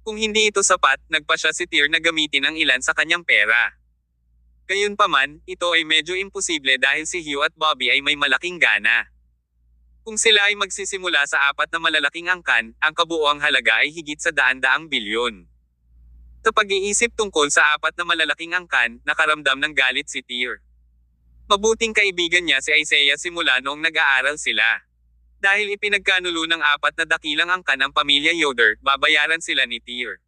Kung hindi ito sapat, nagpa siya si Tyr na gamitin ang ilan sa kanyang pera. Gayunpaman, ito ay medyo imposible dahil si Hugh at Bobby ay may malaking gana. Kung sila ay magsisimula sa 4 na malalaking angkan, ang kabuoang halaga ay higit sa 100 bilyon. Sa pag-iisip tungkol sa 4 na malalaking angkan, nakaramdam ng galit si Tyr. Mabuting kaibigan niya si Isaiah simula noong nag-aaral sila. Dahil ipinagkanulo ng 4 na dakilang angkan ang pamilya Yoder, babayaran sila ni Tyr.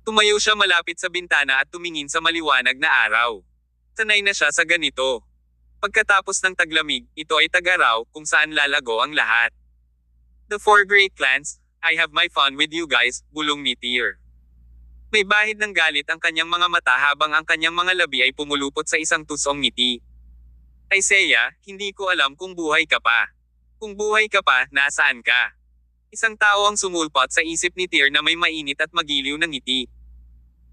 Tumayo siya malapit sa bintana at tumingin sa maliwanag na araw. Sanay na siya sa ganito. Pagkatapos ng taglamig, ito ay tag-araw kung saan lalago ang lahat. The 4 great clans, I have my fun with you guys, bulong ni Tyr. May bahid ng galit ang kanyang mga mata habang ang kanyang mga labi ay pumulupot sa isang tusong ngiti. Isaiah, hindi ko alam kung buhay ka pa. Kung buhay ka pa, nasaan ka? Isang tao ang sumulpot sa isip ni Tyr na may mainit at magiliw na ngiti.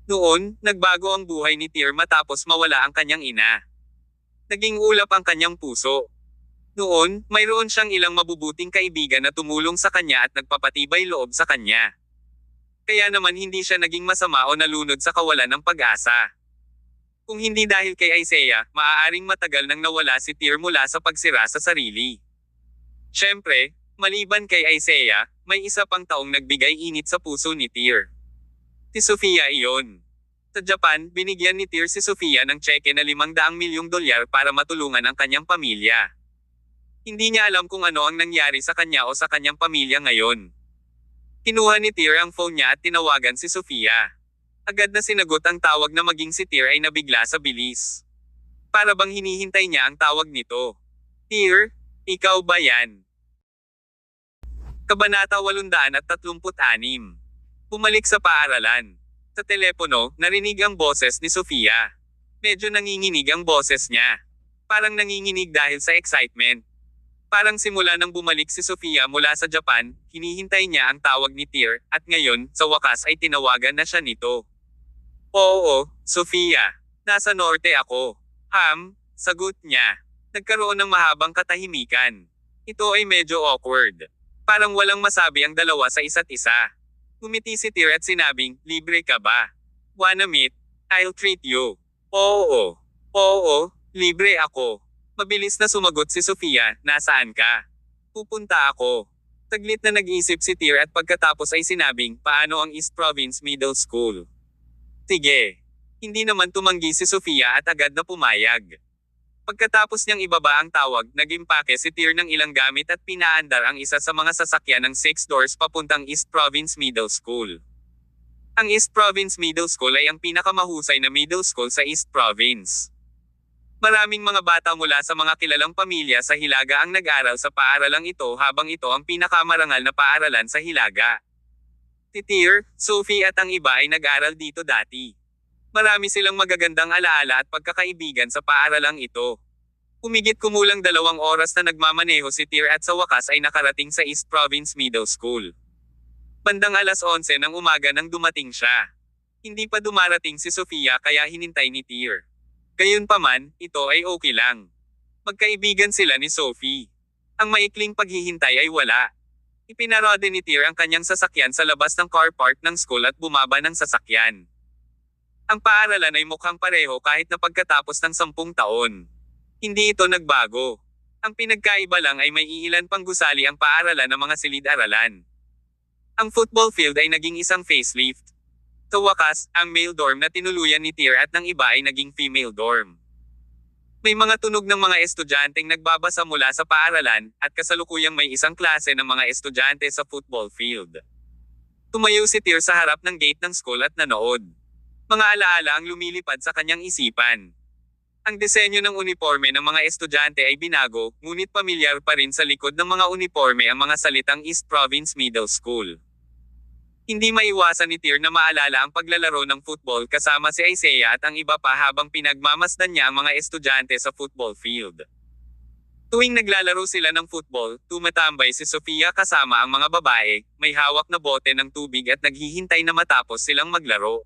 Noon, nagbago ang buhay ni Tyr matapos mawala ang kanyang ina. Naging ulap ang kanyang puso. Noon, mayroon siyang ilang mabubuting kaibigan na tumulong sa kanya at nagpapatibay loob sa kanya. Kaya naman hindi siya naging masama o nalunod sa kawalan ng pag-asa. Kung hindi dahil kay Isaiah, maaaring matagal nang nawala si Tyr mula sa pagsira sa sarili. Siyempre, maliban kay Isaiah, may isa pang taong nagbigay init sa puso ni Tyr. Si Sofia iyon. Sa Japan, binigyan ni Tyr si Sofia ng tseke na 500 milyong dolyar para matulungan ang kanyang pamilya. Hindi niya alam kung ano ang nangyari sa kanya o sa kanyang pamilya ngayon. Kinuha ni Tyr ang phone niya at tinawagan si Sofia. Agad na sinagot ang tawag na maging si Tyr ay nabigla sa bilis. Para bang hinihintay niya ang tawag nito. Tir, ikaw ba yan? Kabanata 836. Bumalik sa paaralan. Sa telepono, narinig ang boses ni Sofia. Medyo nanginginig ang boses niya. Parang nanginginig dahil sa excitement. Parang simula nang bumalik si Sofia mula sa Japan, hinihintay niya ang tawag ni Tir, at ngayon, sa wakas ay tinawagan na siya nito. Oo, Sofia. Nasa norte ako. Sagot niya. Nagkaroon ng mahabang katahimikan. Ito ay medyo awkward. Parang walang masabi ang dalawa sa isa't isa. Ngumiti si Tir at sinabing, libre ka ba? Wanna meet? I'll treat you. Oo, libre ako. Mabilis na sumagot si Sofia, nasaan ka? Pupunta ako. Taglit na nag-isip si Tir at pagkatapos ay sinabing, paano ang East Province Middle School? Sige. Hindi naman tumanggi si Sofia at agad na pumayag. Pagkatapos niyang ibaba ang tawag, nag-impake si Tir ng ilang gamit at pinaandar ang isa sa mga sasakyan ng 6 doors papuntang East Province Middle School. Ang East Province Middle School ay ang pinakamahusay na middle school sa East Province. Maraming mga bata mula sa mga kilalang pamilya sa Hilaga ang nag-aral sa paaralang ito habang ito ang pinakamarangal na paaralan sa Hilaga. Si Tir, Sophie at ang iba ay nag-aral dito dati. Marami silang magagandang alaala at pagkakaibigan sa paaralang ito. Humigit kumulang 2 oras na nagmamaneho si Tir at sa wakas ay nakarating sa East Province Middle School. Bandang 11:00 ng umaga nang dumating siya. Hindi pa dumarating si Sofia kaya hinintay ni Tir. Gayunpaman, ito ay okay lang. Magkaibigan sila ni Sophie. Ang maikling paghihintay ay wala. Ipinarode ni Tir ang kanyang sasakyan sa labas ng car park ng school at bumaba ng sasakyan. Ang paaralan ay mukhang pareho kahit na pagkatapos ng 10 taon. Hindi ito nagbago. Ang pinagkaiba lang ay may iilan pang gusali ang paaralan ng mga silid-aralan. Ang football field ay naging isang facelift. Sa wakas, ang male dorm na tinuluyan ni Tir at ng iba ay naging female dorm. May mga tunog ng mga estudyanteng nagbabasa mula sa paaralan, at kasalukuyang may isang klase ng mga estudyante sa football field. Tumayo si Tir sa harap ng gate ng school at nanood. Mga alaala ang lumilipad sa kanyang isipan. Ang disenyo ng uniforme ng mga estudyante ay binago, ngunit pamilyar pa rin sa likod ng mga uniforme ang mga salitang East Province Middle School. Hindi maiwasan ni Tir na maalala ang paglalaro ng football kasama si Isaiah at ang iba pa habang pinagmamasdan niya ang mga estudyante sa football field. Tuwing naglalaro sila ng football, tumatambay si Sofia kasama ang mga babae, may hawak na bote ng tubig at naghihintay na matapos silang maglaro.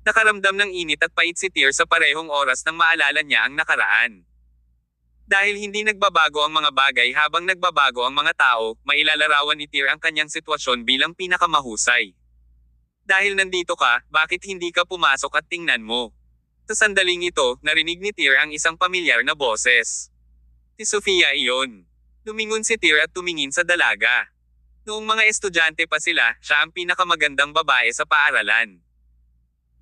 Nakaramdam ng init at pait si Tir sa parehong oras nang maalala niya ang nakaraan. Dahil hindi nagbabago ang mga bagay habang nagbabago ang mga tao, mailalarawan ni Tir ang kanyang sitwasyon bilang pinakamahusay. Dahil nandito ka, bakit hindi ka pumasok at tingnan mo? Sa sandaling ito, narinig ni Tir ang isang pamilyar na boses. Si Sofia iyon. Lumingon si Tir at tumingin sa dalaga. Noong mga estudyante pa sila, siya ang pinakamagandang babae sa paaralan.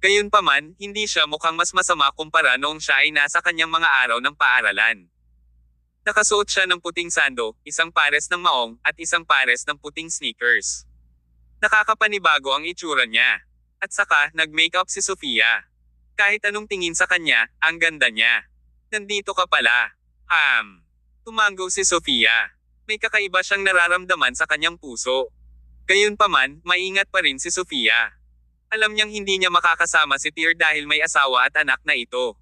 Gayunpaman, hindi siya mukhang mas masama kumpara noong siya ay nasa kanyang mga araw ng paaralan. Nakasuot siya ng puting sando, isang pares ng maong, at isang pares ng puting sneakers. Nakakapanibago ang itsura niya. At saka, nag-makeup si Sofia. Kahit anong tingin sa kanya, ang ganda niya. Nandito ka pala. Tumango si Sofia. May kakaiba siyang nararamdaman sa kanyang puso. Gayunpaman, maingat pa rin si Sofia. Alam niyang hindi niya makakasama si Tir dahil may asawa at anak na ito.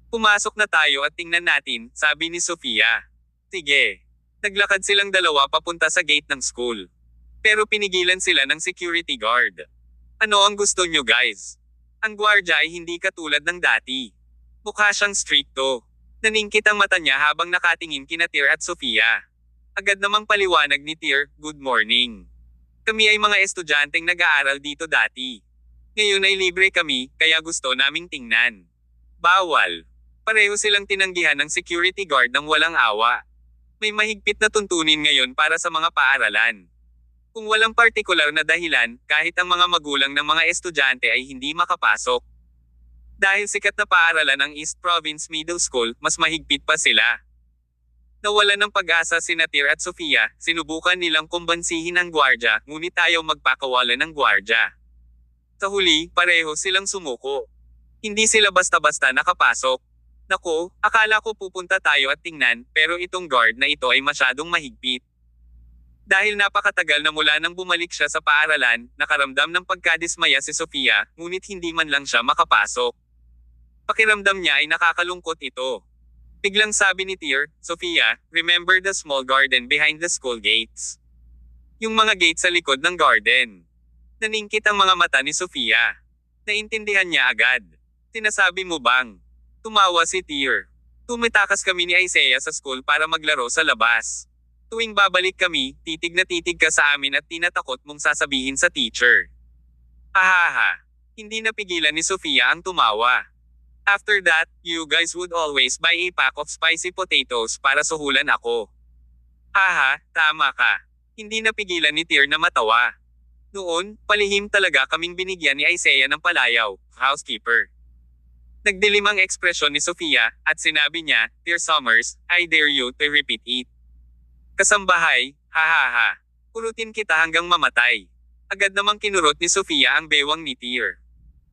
Pumasok na tayo at tingnan natin, sabi ni Sofia. Sige. Naglakad silang dalawa papunta sa gate ng school. Pero pinigilan sila ng security guard. Ano ang gusto niyo guys? Ang gwardya ay hindi katulad ng dati. Mukha siyang strikto. Naningkit ang mata niya habang nakatingin kina Tir at Sofia. Agad namang paliwanag ni Tir, good morning. Kami ay mga estudyanteng nag-aaral dito dati. Ngayon ay libre kami, kaya gusto naming tingnan. Bawal. Pareho silang tinanggihan ng security guard ng walang awa. May mahigpit na tuntunin ngayon para sa mga paaralan. Kung walang partikular na dahilan, kahit ang mga magulang ng mga estudyante ay hindi makapasok. Dahil sikat na paaralan ang East Province Middle School, mas mahigpit pa sila. Nawalan ng pag-asa si Tir at Sofia, sinubukan nilang kumbansihin ang gwardya, ngunit ayaw magpakawalan ng gwardya. Sa huli, pareho silang sumuko. Hindi sila basta-basta nakapasok. Nako, akala ko pupunta tayo at tingnan, pero itong guard na ito ay masyadong mahigpit. Dahil napakatagal na mula nang bumalik siya sa paaralan, nakaramdam ng pagkadismaya si Sofia, ngunit hindi man lang siya makapasok. Pakiramdam niya ay nakakalungkot ito. Biglang sabi ni Tyr, "Sofia, remember the small garden behind the school gates?" Yung mga gate sa likod ng garden. Naningkit ang mga mata ni Sofia. Naintindihan niya agad. "Sinasabi mo bang?" Tumawa si Tyr. "Tumitakas kami ni Isaiah sa school para maglaro sa labas. Tuwing babalik kami, titig na titig ka sa amin at tinatakot mong sasabihin sa teacher." Ahaha. Hindi napigilan ni Sofia ang tumawa. "After that, you guys would always buy a pack of spicy potatoes para suhulan ako." Haha, tama ka. Hindi napigilan ni Tyr na matawa. Noon, palihim talaga kaming binigyan ni Isaiah ng palayaw, housekeeper. Nagdilim ang ekspresyon ni Sofia, at sinabi niya, "Dear Summers, I dare you to repeat it." Kasambahay, hahaha. Kurutin kita hanggang mamatay. Agad namang kinurot ni Sofia ang bewang ni Tyr.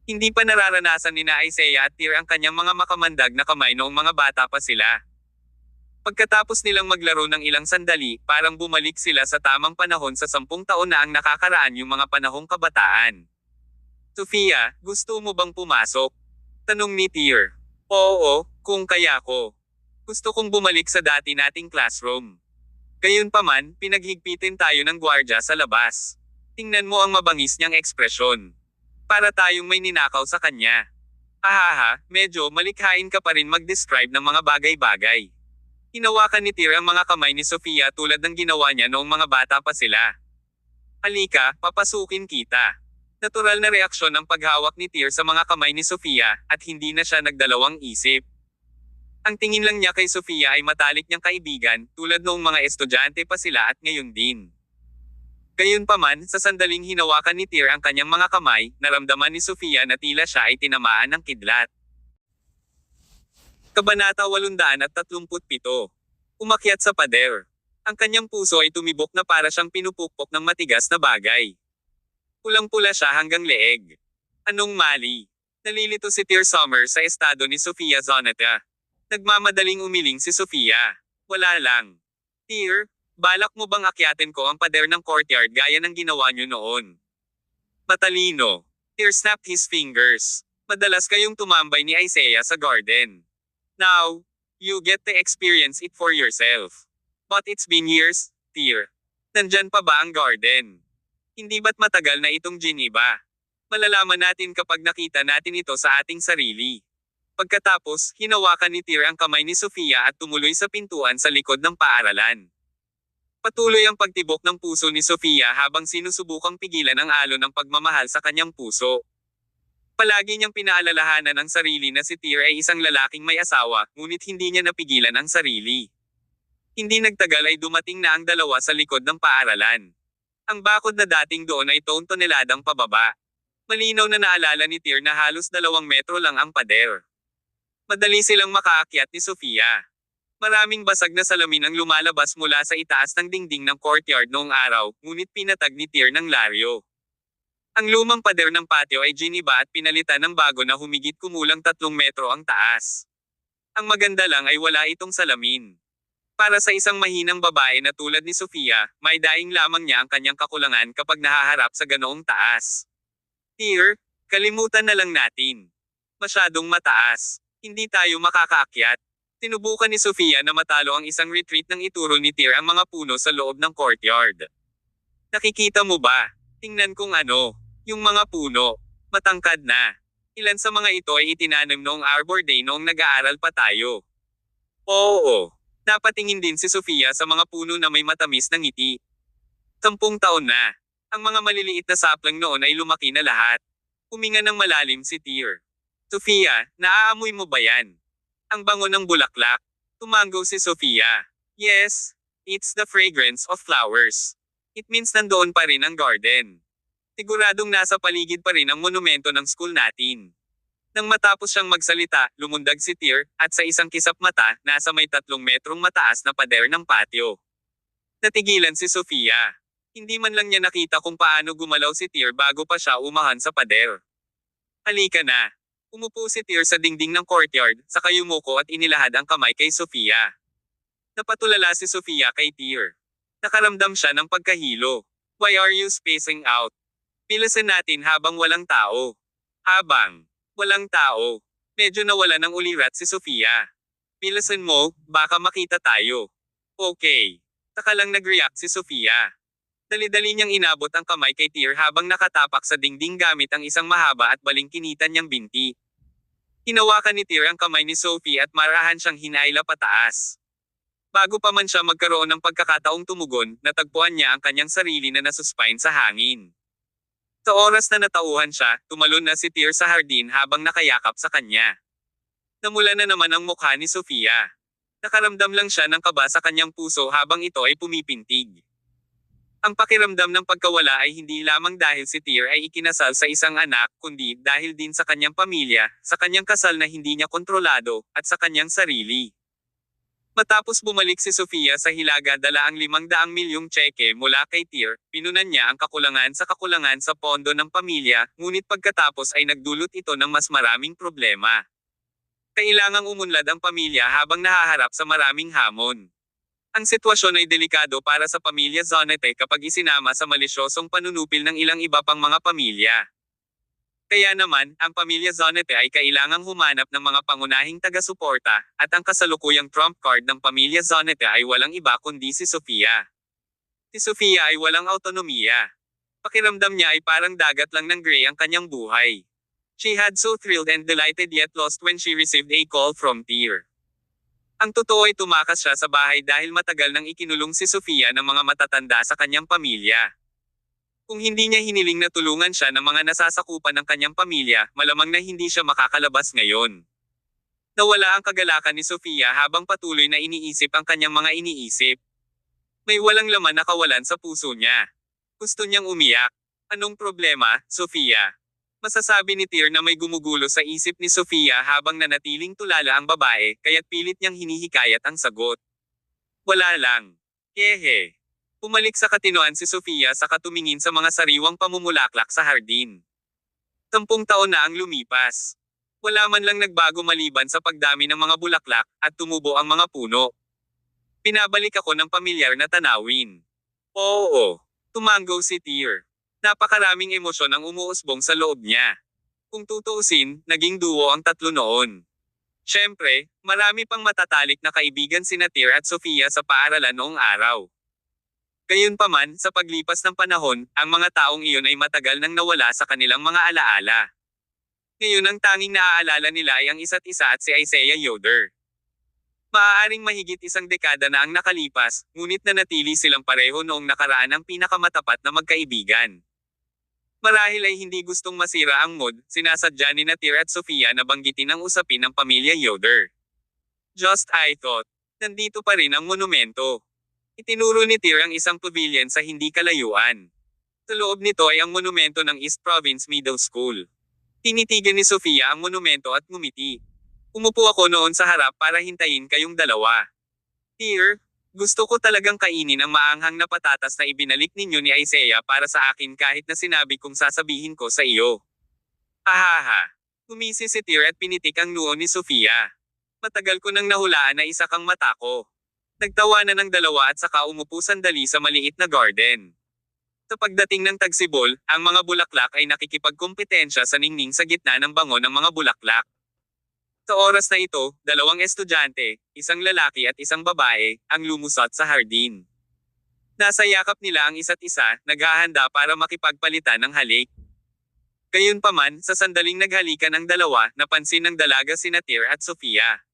Hindi pa nararanasan ni na Isaiah at Tyr ang kanyang mga makamandag na kamay noong mga bata pa sila. Pagkatapos nilang maglaro ng ilang sandali, parang bumalik sila sa tamang panahon sa 10 taon na ang nakakaraan yung mga panahong kabataan. "Sofia, gusto mo bang pumasok?" Tanong ni Tyr. "Oo, kung kaya ko. Gusto kong bumalik sa dati nating classroom." Gayunpaman, pinaghigpitin tayo ng gwardya sa labas. Tingnan mo ang mabangis niyang ekspresyon. Para tayong may ninakaw sa kanya. Ahaha, medyo malikhain ka pa rin mag-describe ng mga bagay-bagay. Hinawakan ni Tyr ang mga kamay ni Sofia tulad ng ginawa niya noong mga bata pa sila. "Halika, papasukin kita." Natural na reaksyon ang paghawak ni Tyr sa mga kamay ni Sofia, at hindi na siya nagdalawang isip. Ang tingin lang niya kay Sofia ay matalik niyang kaibigan, tulad noong mga estudyante pa sila at ngayon din. Gayunpaman, sa sandaling hinawakan ni Tyr ang kanyang mga kamay, naramdaman ni Sofia na tila siya ay tinamaan ng kidlat. Kabanata 837. Umakyat sa pader. Ang kanyang puso ay tumibok na para siyang pinupukpok ng matigas na bagay. Pulang-pula siya hanggang leeg. Anong mali? Nalilito si Tyr Summer sa estado ni Sofia Zonata. Nagmamadaling umiling si Sofia. "Wala lang. Tyr, balak mo bang akyatin ko ang pader ng courtyard gaya ng ginawa niyo noon?" Matalino. Tyr snapped his fingers. "Madalas kayong tumambay ni Isaiah sa garden. Now, you get to experience it for yourself. But it's been years, Tyr. Nandyan pa ba ang garden? Hindi ba't matagal na itong Geneva? Malalaman natin kapag nakita natin ito sa ating sarili." Pagkatapos, hinawakan ni Tyr ang kamay ni Sofia at tumuloy sa pintuan sa likod ng paaralan. Patuloy ang pagtibok ng puso ni Sofia habang sinusubukang pigilan ang alon ng pagmamahal sa kanyang puso. Palagi niyang pinaalalahanan ang sarili na si Tyr ay isang lalaking may asawa, ngunit hindi niya napigilan ang sarili. Hindi nagtagal ay dumating na ang dalawa sa likod ng paaralan. Ang bakod na dating doon ay 2 toneladang pababa. Malinaw na naalala ni Tyr na halos 2 metro lang ang pader. Madali silang makaakyat ni Sofia. Maraming basag na salamin ang lumalabas mula sa itaas ng dingding ng courtyard noong araw, ngunit pinatag ni Tyr ng laryo. Ang lumang pader ng patio ay giniba at pinalitan ng bago na humigit kumulang 3 metro ang taas. Ang maganda lang ay wala itong salamin. Para sa isang mahinang babae na tulad ni Sofia, may daing lamang niya ang kanyang kakulangan kapag nahaharap sa ganoong taas. "Tyr, kalimutan na lang natin. Masyadong mataas. Hindi tayo makakaakyat." Sinubukan ni Sofia na matalo ang isang retreat nang ituro ni Tyr ang mga puno sa loob ng courtyard. "Nakikita mo ba? Tingnan kung ano. Yung mga puno. Matangkad na. Ilan sa mga ito ay itinanim noong Arbor Day noong nag-aaral pa tayo." Oo. Napatingin din si Sofia sa mga puno na may matamis na ngiti. 10 taon na. Ang mga maliliit na sapling noon ay lumaki na lahat. Huminga ng malalim si Tyr. "Sofia, naaamoy mo ba yan? Ang bango ng bulaklak." Tumanggaw si Sofia. "Yes, it's the fragrance of flowers. It means nandoon pa rin ang garden. Siguradong nasa paligid pa rin ang monumento ng school natin." Nang matapos siyang magsalita, lumundag si Tyr, at sa isang kisap mata, nasa may 3 metrong mataas na pader ng patio. Natigilan si Sofia. Hindi man lang niya nakita kung paano gumalaw si Tyr bago pa siya umahan sa pader. "Halika na. Umupo si Tyr sa dingding ng courtyard, saka yumuko at inilahad ang kamay kay Sofia. Napatulala si Sofia kay Tyr. Nakaramdam siya ng pagkahilo. Why are you spacing out? Pilasan natin habang walang tao. Habang walang tao. Medyo nawala ng ulirat si Sofia. Pilasan mo, baka makita tayo. Okay. Saka lang nag-react si Sofia. Dali-dali niyang inabot ang kamay kay Tyr habang nakatapak sa dingding gamit ang isang mahaba at balingkinitan niyang binti. Hinawakan ni Tyr ang kamay ni Sophie at marahan siyang hinaila pataas. Bago pa man siya magkaroon ng pagkakataong tumugon, natagpuan niya ang kanyang sarili na nasuspine sa hangin. Sa oras na natauhan siya, tumalon na si Tyr sa hardin habang nakayakap sa kanya. Namula na naman ang mukha ni Sofia. Nakaramdam lang siya ng kaba sa kanyang puso habang ito ay pumipintig. Ang pakiramdam ng pagkawala ay hindi lamang dahil si Tyr ay ikinasal sa isang anak, kundi dahil din sa kanyang pamilya, sa kanyang kasal na hindi niya kontrolado, at sa kanyang sarili. Matapos bumalik si Sofia sa Hilaga dala ang 500 milyong tseke mula kay Tyr, pinunan niya ang kakulangan sa pondo ng pamilya, ngunit pagkatapos ay nagdulot ito ng mas maraming problema. Kailangang umunlad ang pamilya habang nahaharap sa maraming hamon. Ang sitwasyon ay delikado para sa pamilya Zonete kapag isinama sa malisyosong panunupil ng ilang iba pang mga pamilya. Kaya naman, ang pamilya Zonete ay kailangang humanap ng mga pangunahing taga-suporta, at ang kasalukuyang trump card ng pamilya Zonete ay walang iba kundi si Sofia. Si Sofia ay walang autonomiya. Pakiramdam niya ay parang dagat lang ng gray ang kanyang buhay. She had so thrilled and delighted yet lost when she received a call from Tyr. Ang totoo ay tumakas siya sa bahay dahil matagal nang ikinulong si Sofia ng mga matatanda sa kanyang pamilya. Kung hindi niya hiniling na tulungan siya ng mga nasasakupan ng kanyang pamilya, malamang na hindi siya makakalabas ngayon. Nawala ang kagalakan ni Sofia habang patuloy na iniisip ang kanyang mga iniisip. May walang laman na kawalan sa puso niya. Gusto niyang umiyak. Anong problema, Sofia? Masasabi ni Tyr na may gumugulo sa isip ni Sofia habang nanatiling tulala ang babae, kaya't pilit niyang hinihikayat ang sagot. Wala lang. Hehe. Pumalik sa katinoan si Sofia sa katumingin sa mga sariwang pamumulaklak sa hardin. 10 taon na ang lumipas. Wala man lang nagbago maliban sa pagdami ng mga bulaklak, at tumubo ang mga puno. Pinabalik ako ng pamilyar na tanawin. Oo. Tumango si Tyr. Napakaraming emosyon ang umuusbong sa loob niya. Kung tutuusin, naging duo ang tatlo noon. Siyempre, marami pang matatalik na kaibigan sina Tyr at Sofia sa paaralan noong araw. Gayunpaman, sa paglipas ng panahon, ang mga taong iyon ay matagal nang nawala sa kanilang mga alaala. Ngayon ang tanging naaalala nila ay ang isa't isa at si Isaiah Yoder. Maaaring mahigit 1 dekada na ang nakalipas, ngunit nanatili silang pareho noong nakaraan ang pinakamatapat na magkaibigan. Marahil ay hindi gustong masira ang mood, sinasadya ni Tyr at Sofia na banggitin ang usapin ng pamilya Yoder. Just I thought. Nandito pa rin ang monumento. Itinuro ni Tyr ang isang pavilion sa hindi kalayuan. Sa loob nito ay ang monumento ng East Province Middle School. Tinitigan ni Sofia ang monumento at ngumiti. Umupo ako noon sa harap para hintayin kayong dalawa. Tyr, gusto ko talagang kainin ang maanghang na patatas na ibinalik ninyo ni Isaiah para sa akin kahit na sinabi kong sasabihin ko sa iyo. Hahaha. Gumisi si Tyr at pinitik ang noo ni Sofia. Matagal ko nang nahulaan na isa kang mata ko. Nagtawanan ng dalawa at saka umupo sandali sa maliit na garden. Sa pagdating ng tagsibol, ang mga bulaklak ay nakikipagkompetensya sa ningning sa gitna ng bango ng mga bulaklak. Sa oras na ito, 2 estudyante, isang lalaki at isang babae, ang lumusot sa hardin. Nasa yakap nila ang isa't isa, naghahanda para makipagpalitan ng halik. Gayunpaman, sa sandaling naghalikan ang dalawa, napansin ng dalaga sina Tyr at Sofia.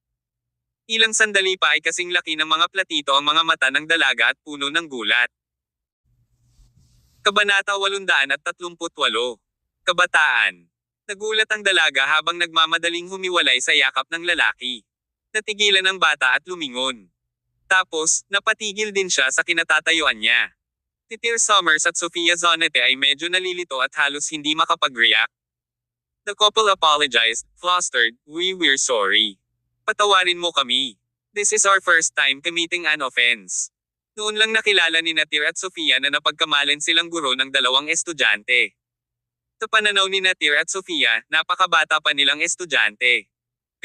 Ilang sandali pa ay kasing laki ng mga platito ang mga mata ng dalaga at puno ng gulat. Kabanata 838. Kabataan. Nagulat ang dalaga habang nagmamadaling humiwalay sa yakap ng lalaki. Natigilan ang bata at lumingon. Tapos, napatigil din siya sa kinatatayuan niya. Si Tyr Summers at Sofia Zonete ay medyo nalilito at halos hindi makapag-react. The couple apologized, flustered, we're sorry. Patawarin mo kami. This is our first time committing an offense. Noon lang nakilala ni Tyr at Sofia na napagkamalan silang guro ng 2 estudyante. Sa pananaw ni Natir at Sofia, napakabata pa nilang estudyante.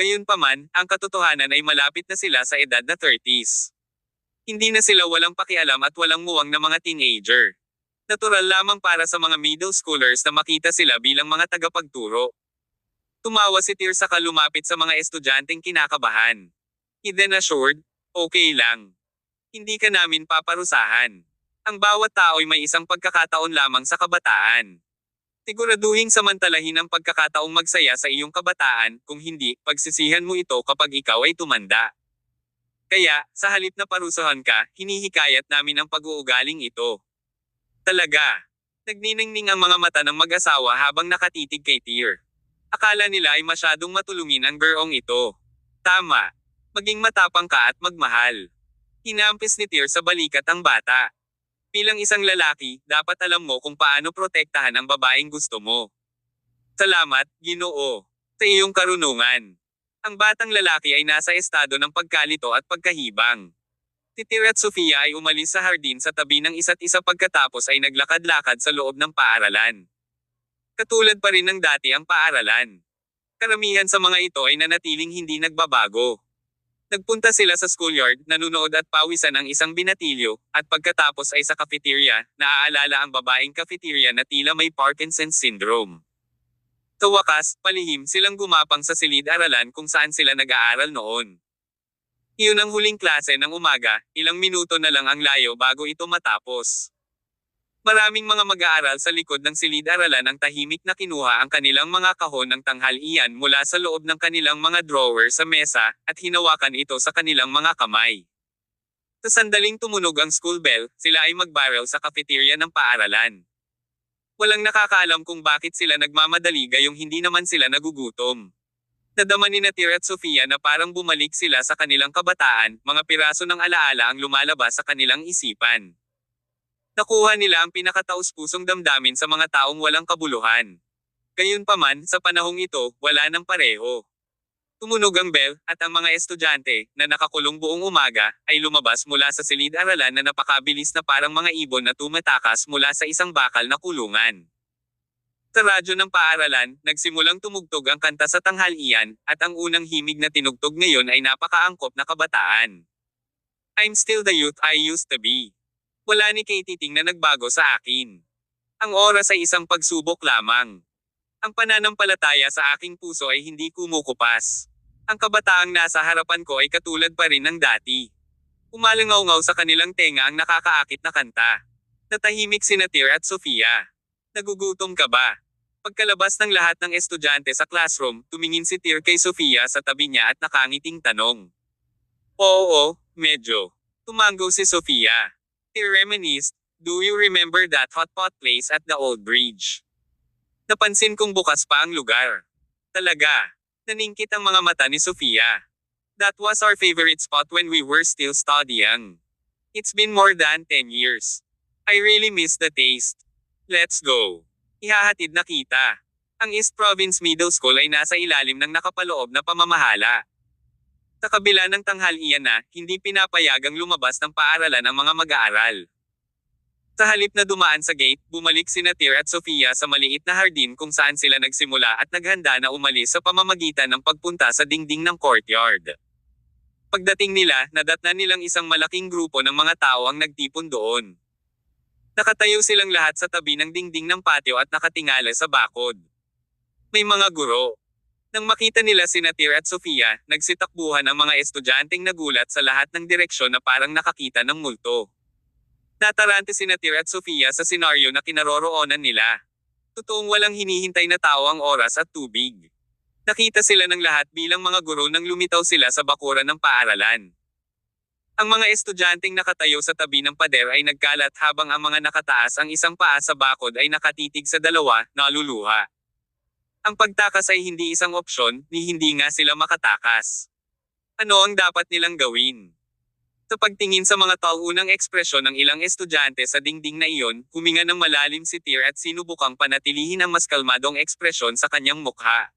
Gayunpaman, ang katotohanan ay malapit na sila sa edad na 30s. Hindi na sila walang pakialam at walang muwang na mga teenager. Natural lamang para sa mga middle schoolers na makita sila bilang mga tagapagturo. Tumawa si Tir saka lumapit sa mga estudyanteng kinakabahan. He then assured, okay lang. Hindi ka namin paparusahan. Ang bawat tao'y may isang pagkakataon lamang sa kabataan. Siguraduhin samantalahin ang pagkakataong magsaya sa iyong kabataan, kung hindi, pagsisihan mo ito kapag ikaw ay tumanda. Kaya, sa halip na parusahan ka, hinihikayat namin ang pag-uugaling ito. Talaga. Nagniningning ang mga mata ng mag-asawa habang nakatitig kay Tir. Akala nila ay masyadong matulungin ang girong ito. Tama. Maging matapang ka at magmahal. Hinampis ni Tir sa balikat ang bata. Bilang isang lalaki, dapat alam mo kung paano protektahan ang babaeng gusto mo. Salamat, Ginoo, sa iyong karunungan. Ang batang lalaki ay nasa estado ng pagkalito at pagkahibang. Si Tir at Sofia ay umalis sa hardin sa tabi ng isa't isa pagkatapos ay naglakad-lakad sa loob ng paaralan. Katulad pa rin ng dati ang paaralan. Karamihan sa mga ito ay nanatiling hindi nagbabago. Nagpunta sila sa schoolyard, nanunood at pawisan ng isang binatilyo, at pagkatapos ay sa cafeteria, naaalala ang babaeng cafeteria na tila may Parkinson's syndrome. Sa wakas, palihim silang gumapang sa silid-aralan kung saan sila nag-aaral noon. Iyon ang huling klase ng umaga, ilang minuto na lang ang layo bago ito matapos. Maraming mga mag-aaral sa likod ng silid-aralan ang tahimik na kinuha ang kanilang mga kahon ng tanghalian mula sa loob ng kanilang mga drawer sa mesa, at hinawakan ito sa kanilang mga kamay. Sa sandaling tumunog ang school bell, sila ay magbarrel sa cafeteria ng paaralan. Walang nakakaalam kung bakit sila nagmamadali gayong hindi naman sila nagugutom. Nadama ni Natir at Sofia na parang bumalik sila sa kanilang kabataan, mga piraso ng alaala ang lumalabas sa kanilang isipan. Nakuha nila ang pinakataus-pusong damdamin sa mga taong walang kabuluhan. Gayunpaman, sa panahong ito, wala nang pareho. Tumunog ang bell, at ang mga estudyante, na nakakulong buong umaga, ay lumabas mula sa silid-aralan na napakabilis na parang mga ibon na tumatakas mula sa isang bakal na kulungan. Sa radyo ng paaralan, nagsimulang tumugtog ang kanta sa tanghalian, at ang unang himig na tinugtog ngayon ay napakaangkop na kabataan. I'm still the youth I used to be. Wala ni Katie na nagbago sa akin. Ang oras ay isang pagsubok lamang. Ang pananampalataya sa aking puso ay hindi kumukupas. Ang kabataang nasa harapan ko ay katulad pa rin ng dati. Umalangaw-ngaw sa kanilang tenga ang nakakaakit na kanta. Natahimik si Natir at Sofia. Nagugutom ka ba? Pagkalabas ng lahat ng estudyante sa classroom, tumingin si Tir kay Sofia sa tabi niya at nakangiting tanong. Oo, medyo. Tumango si Sofia. Tir reminisced, do you remember that hot pot place at the old bridge? Napansin kong bukas pa ang lugar. Talaga. Naningkit ang mga mata ni Sofia. That was our favorite spot when we were still studying. It's been more than 10 years. I really miss the taste. Let's go. Ihahatid na kita. Ang East Province Middle School ay nasa ilalim ng nakapaloob na pamamahala. Sa kabila ng tanghalian na, hindi pinapayagang lumabas ng paaralan ang mga mag-aaral. Sa halip na dumaan sa gate, bumalik sina Tir at Sofia sa maliit na hardin kung saan sila nagsimula at naghanda na umalis sa pamamagitan ng pagpunta sa dingding ng courtyard. Pagdating nila, nadatnan nilang isang malaking grupo ng mga tao ang nagtipon doon. Nakatayo silang lahat sa tabi ng dingding ng patio at nakatingala sa bakod. May mga guro. Nang makita nila sina Tir at Sofia, nagsitakbuhan ang mga estudyanteng nagulat sa lahat ng direksyon na parang nakakita ng multo. Natarante sina Tir at Sofia sa senaryo na kinaroroonan nila. Totoong walang hinihintay na tao ang oras at tubig. Nakita sila ng lahat bilang mga guro nang lumitaw sila sa bakuran ng paaralan. Ang mga estudyanteng nakatayo sa tabi ng pader ay nagkalat habang ang mga nakataas ang isang paa sa bakod ay nakatitig sa dalawa, naluluha. Ang pagtakas ay hindi isang opsyon, ni hindi nga sila makatakas. Ano ang dapat nilang gawin? Sa pagtingin sa mga taunang ekspresyon ng ilang estudyante sa dingding na iyon, huminga ng malalim si Tir at sinubukang panatilihin ang mas kalmadong ekspresyon sa kanyang mukha.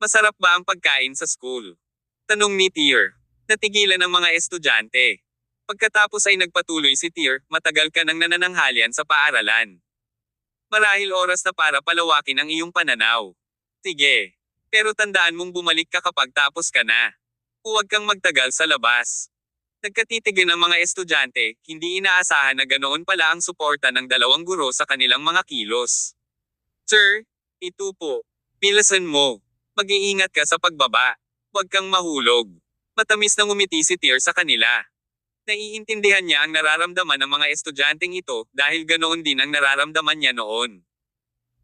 Masarap ba ang pagkain sa school? Tanong ni Tir. Natigilan ang mga estudyante. Pagkatapos ay nagpatuloy si Tir, matagal ka nang nanananghalian sa paaralan. Marahil oras na para palawakin ang iyong pananaw. Sige. Pero tandaan mong bumalik ka kapag tapos ka na. Huwag kang magtagal sa labas. Nagkatitigan ang mga estudyante, hindi inaasahan na ganoon pala ang suporta ng dalawang guro sa kanilang mga kilos. Sir, ito po. Pilasan mo. Mag-iingat ka sa pagbaba. Huwag kang mahulog. Matamis na ngumiti si Tyr sa kanila. Naiintindihan niya ang nararamdaman ng mga estudyanteng ito dahil ganoon din ang nararamdaman niya noon.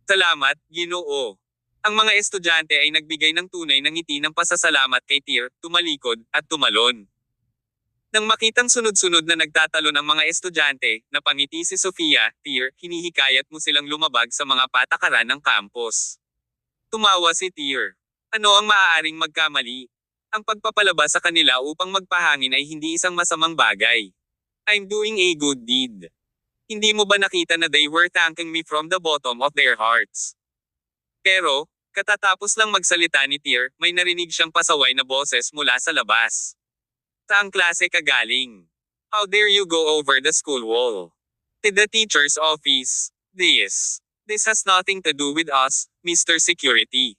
Salamat, Ginoo. Ang mga estudyante ay nagbigay ng tunay na ngiti ng pasasalamat kay Tyr, tumalikod, at tumalon. Nang makitang sunod-sunod na nagtatalon ang mga estudyante, napangiti si Sofia, Tyr, hinihikayat mo silang lumabag sa mga patakaran ng campus. Tumawa si Tyr. Ano ang maaaring magkamali? Ang pagpapalabas sa kanila upang magpahangin ay hindi isang masamang bagay. I'm doing a good deed. Hindi mo ba nakita na they were thanking me from the bottom of their hearts? Pero, katatapos lang magsalita ni Tyr, may narinig siyang pasaway na boses mula sa labas. Saang klase ka galing? How dare you go over the school wall? To the teacher's office. This has nothing to do with us, Mr. Security.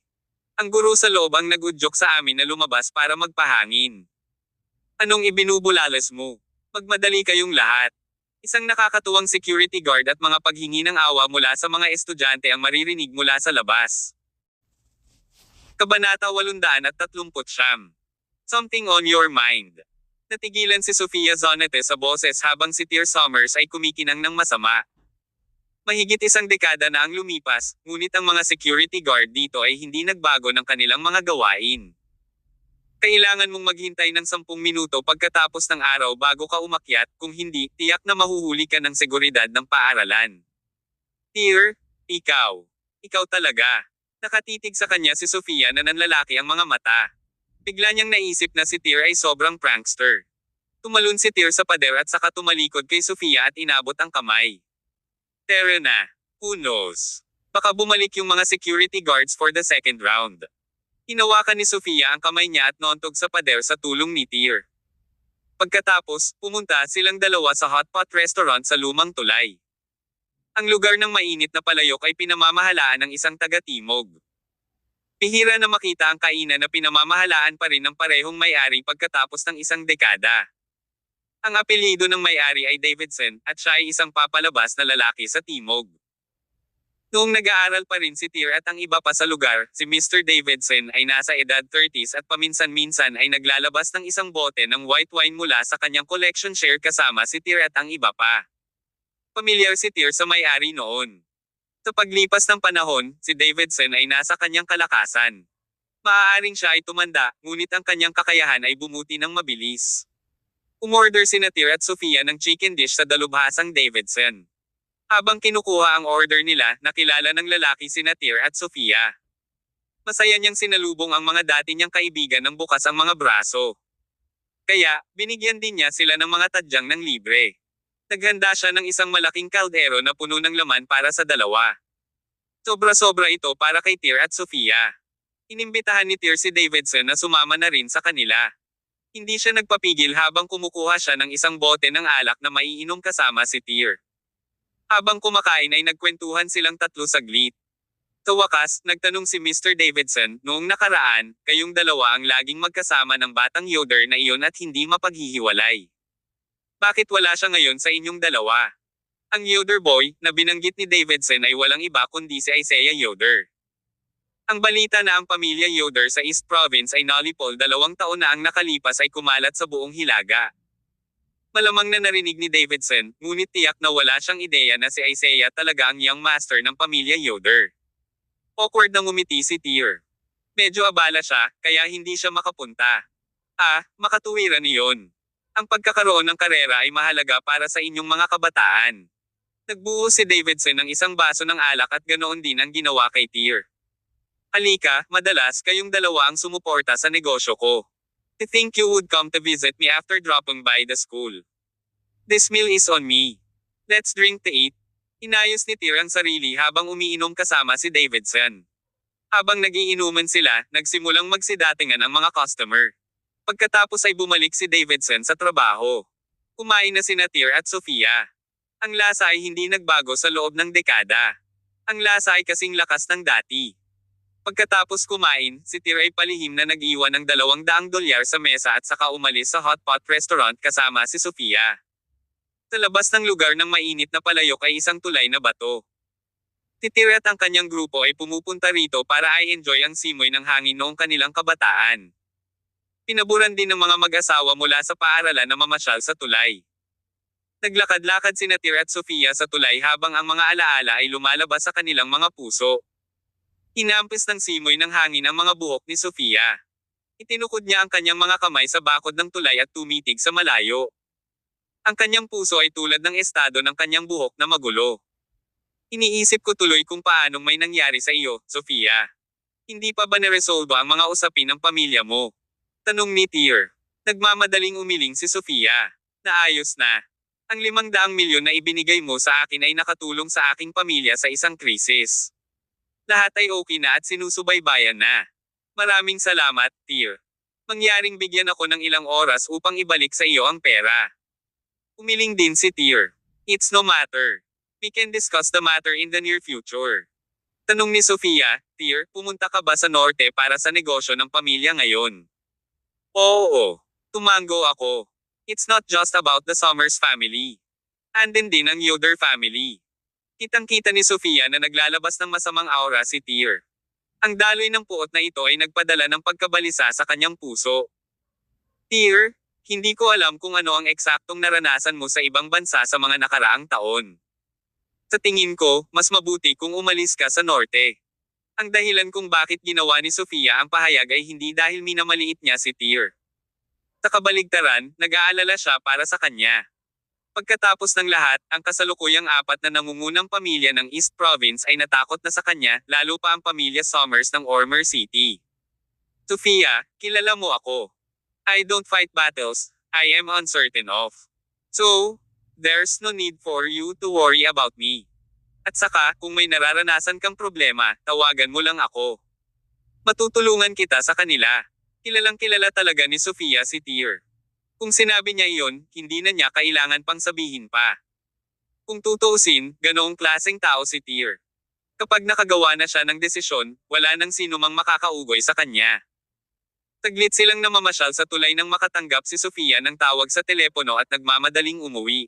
Ang guro sa loob ang nagudyok sa amin na lumabas para magpahangin. Anong ibinubulalas mo? Magmadali kayong lahat. Isang nakakatuwang security guard at mga paghingi ng awa mula sa mga estudyante ang maririnig mula sa labas. Kabanata 839. Something on your mind. Natigilan si Sofia Zonete sa boses habang si Tyr Summers ay kumikinang ng masama. Mahigit isang dekada na ang lumipas, ngunit ang mga security guard dito ay hindi nagbago ng kanilang mga gawain. Kailangan mong maghintay ng 10 minuto pagkatapos ng araw bago ka umakyat, kung hindi, tiyak na mahuhuli ka ng seguridad ng paaralan. Tyr, ikaw. Ikaw talaga. Nakatitig sa kanya si Sofia na nanlalaki ang mga mata. Bigla niyang naisip na si Tyr ay sobrang prankster. Tumalon si Tyr sa pader at saka tumalikod kay Sofia at inabot ang kamay. Tara na. Who knows? Baka bumalik yung mga security guards for the second round. Hinawakan ni Sofia ang kamay niya at noontog sa pader sa tulong ni Tyr. Pagkatapos, pumunta silang dalawa sa hotpot restaurant sa lumang tulay. Ang lugar ng mainit na palayok ay pinamamahalaan ng isang taga-timog. Bihira na makita ang kainan na pinamamahalaan pa rin ng parehong may-ari pagkatapos ng isang dekada. Ang apelyido ng may-ari ay Davidson, at siya ay isang papalabas na lalaki sa timog. Noong nag-aaral pa rin si Tyr at ang iba pa sa lugar, si Mr. Davidson ay nasa edad 30s at paminsan-minsan ay naglalabas ng isang bote ng white wine mula sa kanyang collection share kasama si Tyr at ang iba pa. Pamilyar si Tyr sa may-ari noon. Sa paglipas ng panahon, si Davidson ay nasa kanyang kalakasan. Maaaring siya ay tumanda, ngunit ang kanyang kakayahan ay bumuti ng mabilis. Umorder sina Tyr at Sofia ng chicken dish sa dalubhasang Davidson. Habang kinukuha ang order nila, nakilala ng lalaki sina Tyr at Sofia. Masaya niyang sinalubong ang mga dati niyang kaibigan ng bukas ang mga braso. Kaya, binigyan din niya sila ng mga tadyang ng libre. Naghanda siya ng isang malaking kaldero na puno ng laman para sa dalawa. Sobra-sobra ito para kay Tyr at Sofia. Inimbitahan ni Tyr si Davidson na sumama na rin sa kanila. Hindi siya nagpapigil habang kumukuha siya ng isang bote ng alak na maiinom kasama si Tyr. Habang kumakain ay nagkwentuhan silang tatlo saglit. Sa wakas, nagtanong si Mr. Davidson, noong nakaraan, kayong dalawa ang laging magkasama ng batang Yoder na iyon at hindi mapaghihiwalay. Bakit wala siya ngayon sa inyong dalawa? Ang Yoder boy, na binanggit ni Davidson ay walang iba kundi si Isaiah Yoder. Ang balita na ang pamilya Yoder sa East Province ay nalipol 2 taon na ang nakalipas ay kumalat sa buong Hilaga. Malamang na narinig ni Davidson, ngunit tiyak na wala siyang ideya na si Isaiah talaga ang young master ng pamilya Yoder. Awkward na ngumiti si Tyr. Medyo abala siya, kaya hindi siya makapunta. Makatuwiran iyon. Ang pagkakaroon ng karera ay mahalaga para sa inyong mga kabataan. Nagbuo si Davidson ng isang baso ng alak at ganoon din ang ginawa kay Tyr. Halika, madalas kayong dalawa ang sumuporta sa negosyo ko. I think you would come to visit me after dropping by the school. This meal is on me. Let's drink to eat. Inayos ni Tyr ang sarili habang umiinom kasama si Davidson. Habang nagiinuman sila, nagsimulang magsidatingan ang mga customer. Pagkatapos ay bumalik si Davidson sa trabaho. Kumain na sina Tyr at Sofia. Ang lasa ay hindi nagbago sa loob ng dekada. Ang lasa ay kasing lakas ng dati. Pagkatapos kumain, si Tyr ay palihim na nag-iwan ng $200 sa mesa at saka umalis sa hot pot restaurant kasama si Sofia. Sa labas ng lugar ng mainit na palayok ay isang tulay na bato. Si Tyr at ang kanyang grupo ay pumupunta rito para ay enjoy ang simoy ng hangin noong kanilang kabataan. Pinaburan din ng mga mag-asawa mula sa paaralan na mamasyal sa tulay. Naglakad-lakad sina Tyr at Sofia sa tulay habang ang mga alaala ay lumalabas sa kanilang mga puso. Inampis ng simoy ng hangin ang mga buhok ni Sofia. Itinukod niya ang kanyang mga kamay sa bakod ng tulay at tumitig sa malayo. Ang kanyang puso ay tulad ng estado ng kanyang buhok na magulo. Iniisip ko tuloy kung paanong may nangyari sa iyo, Sofia. Hindi pa ba naresolba ang mga usapin ng pamilya mo? Tanong ni Tyr. Nagmamadaling umiling si Sofia. Naayos na. Ang 500 milyon na ibinigay mo sa akin ay nakatulong sa aking pamilya sa isang krisis. Lahat ay okay na at sinusubaybayan na. Maraming salamat, Tyr. Mangyaring bigyan ako ng ilang oras upang ibalik sa iyo ang pera. Umiling din si Tyr. It's no matter. We can discuss the matter in the near future. Tanong ni Sofia, Tyr, pumunta ka ba sa norte para sa negosyo ng pamilya ngayon? Oo. Tumango ako. It's not just about the Summers family. Andin din ang Yoder family. Kitang-kita ni Sofia na naglalabas ng masamang aura si Tyr. Ang daloy ng puot na ito ay nagpadala ng pagkabalisa sa kanyang puso. Tyr, hindi ko alam kung ano ang eksaktong naranasan mo sa ibang bansa sa mga nakaraang taon. Sa tingin ko, mas mabuti kung umalis ka sa norte. Ang dahilan kung bakit ginawa ni Sofia ang pahayag ay hindi dahil minamaliit niya si Tyr. Sa kabaligtaran, nag-aalala siya para sa kanya. Pagkatapos ng lahat, ang kasalukuyang 4 na nangungunang pamilya ng East Province ay natakot na sa kanya, lalo pa ang pamilya Summers ng Ormer City. Sofia, kilala mo ako. I don't fight battles, I am uncertain of. So, there's no need for you to worry about me. At saka, kung may nararanasan kang problema, tawagan mo lang ako. Matutulungan kita sa kanila. Kilalang kilala talaga ni Sofia si Tyr. Kung sinabi niya iyon, hindi na niya kailangan pang sabihin pa. Kung tutuusin, ganoong klaseng tao si Tyr. Kapag nakagawa na siya ng desisyon, wala nang sino mang makakaugoy sa kanya. Taglit silang namamasyal sa tulay nang makatanggap si Sofia ng tawag sa telepono at nagmamadaling umuwi.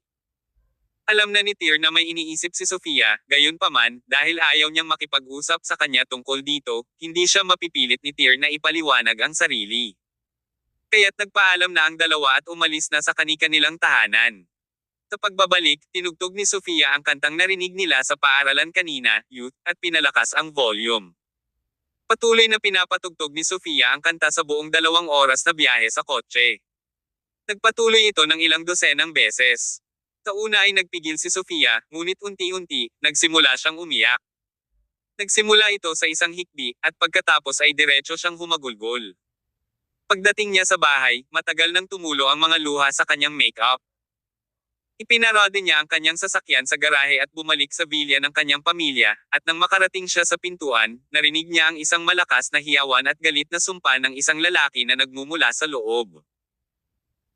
Alam na ni Tyr na may iniisip si Sofia, gayunpaman, dahil ayaw niyang makipag-usap sa kanya tungkol dito, hindi siya mapipilit ni Tyr na ipaliwanag ang sarili. Kaya't nagpaalam na ang dalawa at umalis na sa kani-kanilang tahanan. Sa pagbabalik, tinugtog ni Sofia ang kantang narinig nila sa paaralan kanina, Youth, at pinalakas ang volume. Patuloy na pinapatugtog ni Sofia ang kanta sa buong 2 oras na biyahe sa kotse. Nagpatuloy ito ng ilang dosenang beses. Sa una ay nagpigil si Sofia, ngunit unti-unti, nagsimula siyang umiyak. Nagsimula ito sa isang hikbi, at pagkatapos ay diretso siyang humagulgol. Pagdating niya sa bahay, matagal nang tumulo ang mga luha sa kanyang makeup. Ipinarada niya ang kanyang sasakyan sa garahe at bumalik sa villa ng kanyang pamilya, at nang makarating siya sa pintuan, narinig niya ang isang malakas na hiyawan at galit na sumpa ng isang lalaki na nagmumula sa loob.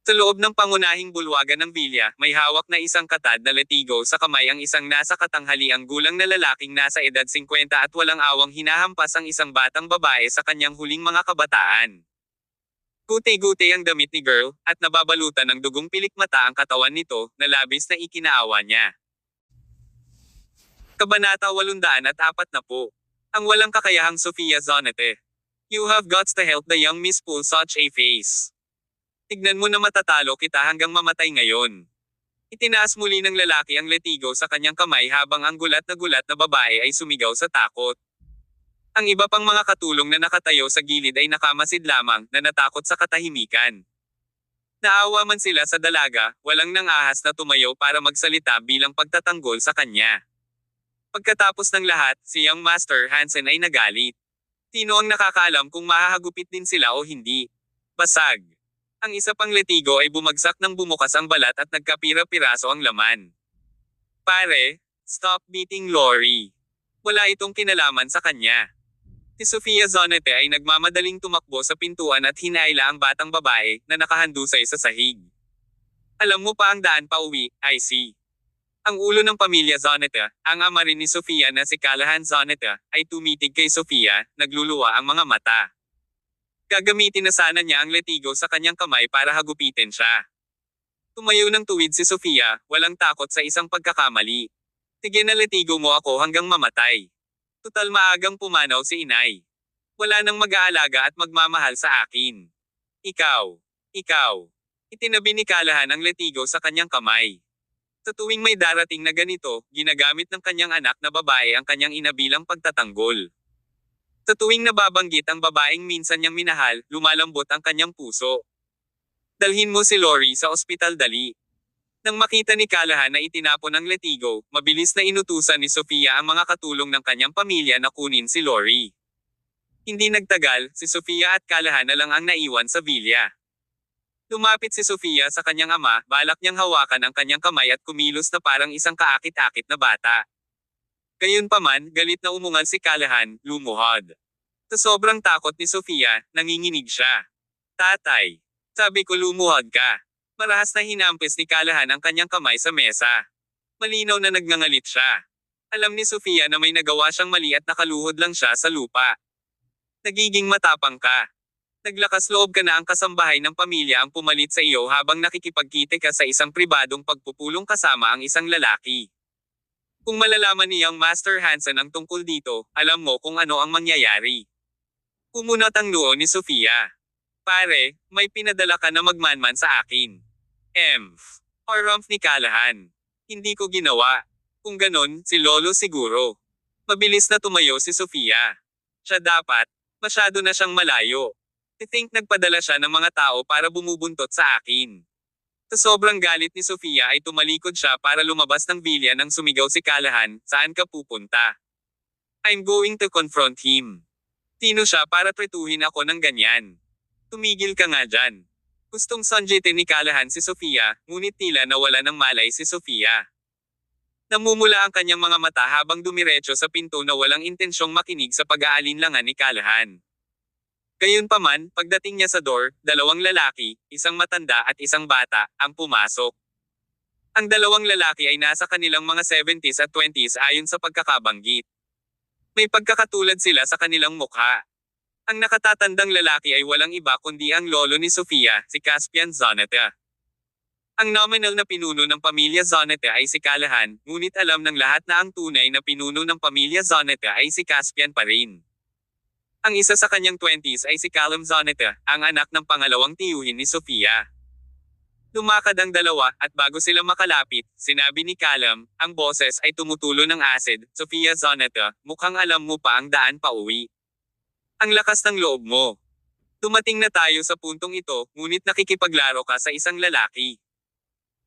Sa loob ng pangunahing bulwagan ng villa, may hawak na isang katad na latigo sa kamay ang isang nasa katanghaliang gulang na lalaking nasa edad 50 at walang awang hinahampas ang isang batang babae sa kanyang huling mga kabataan. Gutay-gutay ang damit ni girl, at nababalutan ng dugong pilikmata ang katawan nito, na labis na ikinaawa niya. Kabanata 840. Ang walang kakayahang Sofia Zonete. You have got to help the young miss pull such a face. Tignan mo na matatalo kita hanggang mamatay ngayon. Itinaas muli ng lalaki ang latigo sa kanyang kamay habang ang gulat na babae ay sumigaw sa takot. Ang iba pang mga katulong na nakatayo sa gilid ay nakamasid lamang, na natakot sa katahimikan. Naawa man sila sa dalaga, walang nang ahas na tumayo para magsalita bilang pagtatanggol sa kanya. Pagkatapos ng lahat, si Young Master Hansen ay nagalit. Sino ang nakakaalam kung mahahagupit din sila o hindi? Basag. Ang isa pang letigo ay bumagsak nang bumukas ang balat at nagkapira-piraso ang laman. Pare, stop beating Lori. Wala itong kinalaman sa kanya. Si Sofia Zonete ay nagmamadaling tumakbo sa pintuan at hinaila ang batang babae na nakahandusay sa sahig. Alam mo pa ang daan pa uwi, I see. Ang ulo ng pamilya Zoneta, ang ama rin ni Sofia na si Callahan Zoneta, ay tumitig kay Sofia, nagluluwa ang mga mata. Gagamitin na sana niya ang letigo sa kanyang kamay para hagupitin siya. Tumayo ng tuwid si Sofia, walang takot sa isang pagkakamali. Sige na letigo mo ako hanggang mamatay. Tutal maagang pumanaw si inay. Wala nang mag-aalaga at magmamahal sa akin. Ikaw. Itinabi ni Callahan ang letigo sa kanyang kamay. Sa tuwing may darating na ganito, ginagamit ng kanyang anak na babae ang kanyang ina bilang pagtatanggol. Sa tuwing nababanggit ang babaeng minsan niyang minahal, lumalambot ang kanyang puso. Dalhin mo si Lori sa ospital dali. Nang makita ni Callahan na itinapon ang letigo, mabilis na inutusan ni Sofia ang mga katulong ng kanyang pamilya na kunin si Lori. Hindi nagtagal, si Sofia at Callahan na lang ang naiwan sa villa. Lumapit si Sofia sa kanyang ama, balak niyang hawakan ang kanyang kamay at kumilos na parang isang kaakit-akit na bata. Gayunpaman, galit na umungal si Callahan, lumuhod. Sa sobrang takot ni Sofia, nanginginig siya. Tatay. Sabi ko lumuhod ka. Marahas na hinampis ni Callahan ang kanyang kamay sa mesa. Malinaw na nagngangalit siya. Alam ni Sofia na may nagawa siyang mali at nakaluhod lang siya sa lupa. Nagiging matapang ka. Naglakas loob ka na ang kasambahay ng pamilya ang pumalit sa iyo habang nakikipagkite ka sa isang pribadong pagpupulong kasama ang isang lalaki. Kung malalaman niyang Master Hansen ang tungkol dito, alam mo kung ano ang mangyayari. Kumunot ang noo ni Sofia. Pare, may pinadala ka na magmanman sa akin. Harumph ni Callahan. Hindi ko ginawa. Kung ganon, si Lolo siguro. Mabilis na tumayo si Sofia. Siya dapat. Masyado na siyang malayo. I think nagpadala siya ng mga tao para bumubuntot sa akin. Sa sobrang galit ni Sofia ay tumalikod siya para lumabas ng villa nang sumigaw si Callahan, saan ka pupunta? I'm going to confront him. Sino siya para tretuhin ako ng ganyan? Tumigil ka nga dyan. Gustong sanjitin ni Callahan si Sofia, ngunit tila nawala ng malay si Sofia. Namumula ang kanyang mga mata habang dumiretso sa pinto na walang intensyong makinig sa pag-aalinlangan ni Callahan. Gayunpaman, pagdating niya sa door, dalawang lalaki, isang matanda at isang bata, ang pumasok. Ang dalawang lalaki ay nasa kanilang mga 70s at 20s ayon sa pagkakabanggit. May pagkakatulad sila sa kanilang mukha. Ang nakatatandang lalaki ay walang iba kundi ang lolo ni Sofia, si Caspian Zoneta. Ang nominal na pinuno ng pamilya Zoneta ay si Callahan, ngunit alam ng lahat na ang tunay na pinuno ng pamilya Zoneta ay si Caspian pa rin. Ang isa sa kanyang 20s ay si Callum Zoneta, ang anak ng pangalawang tiyuhin ni Sofia. Lumakad ang dalawa, at bago sila makalapit, sinabi ni Callum, ang boses ay tumutulo ng acid, Sofia Zoneta, mukhang alam mo pa ang daan pa uwi. Ang lakas ng loob mo. Dumating na tayo sa puntong ito, ngunit nakikipaglaro ka sa isang lalaki.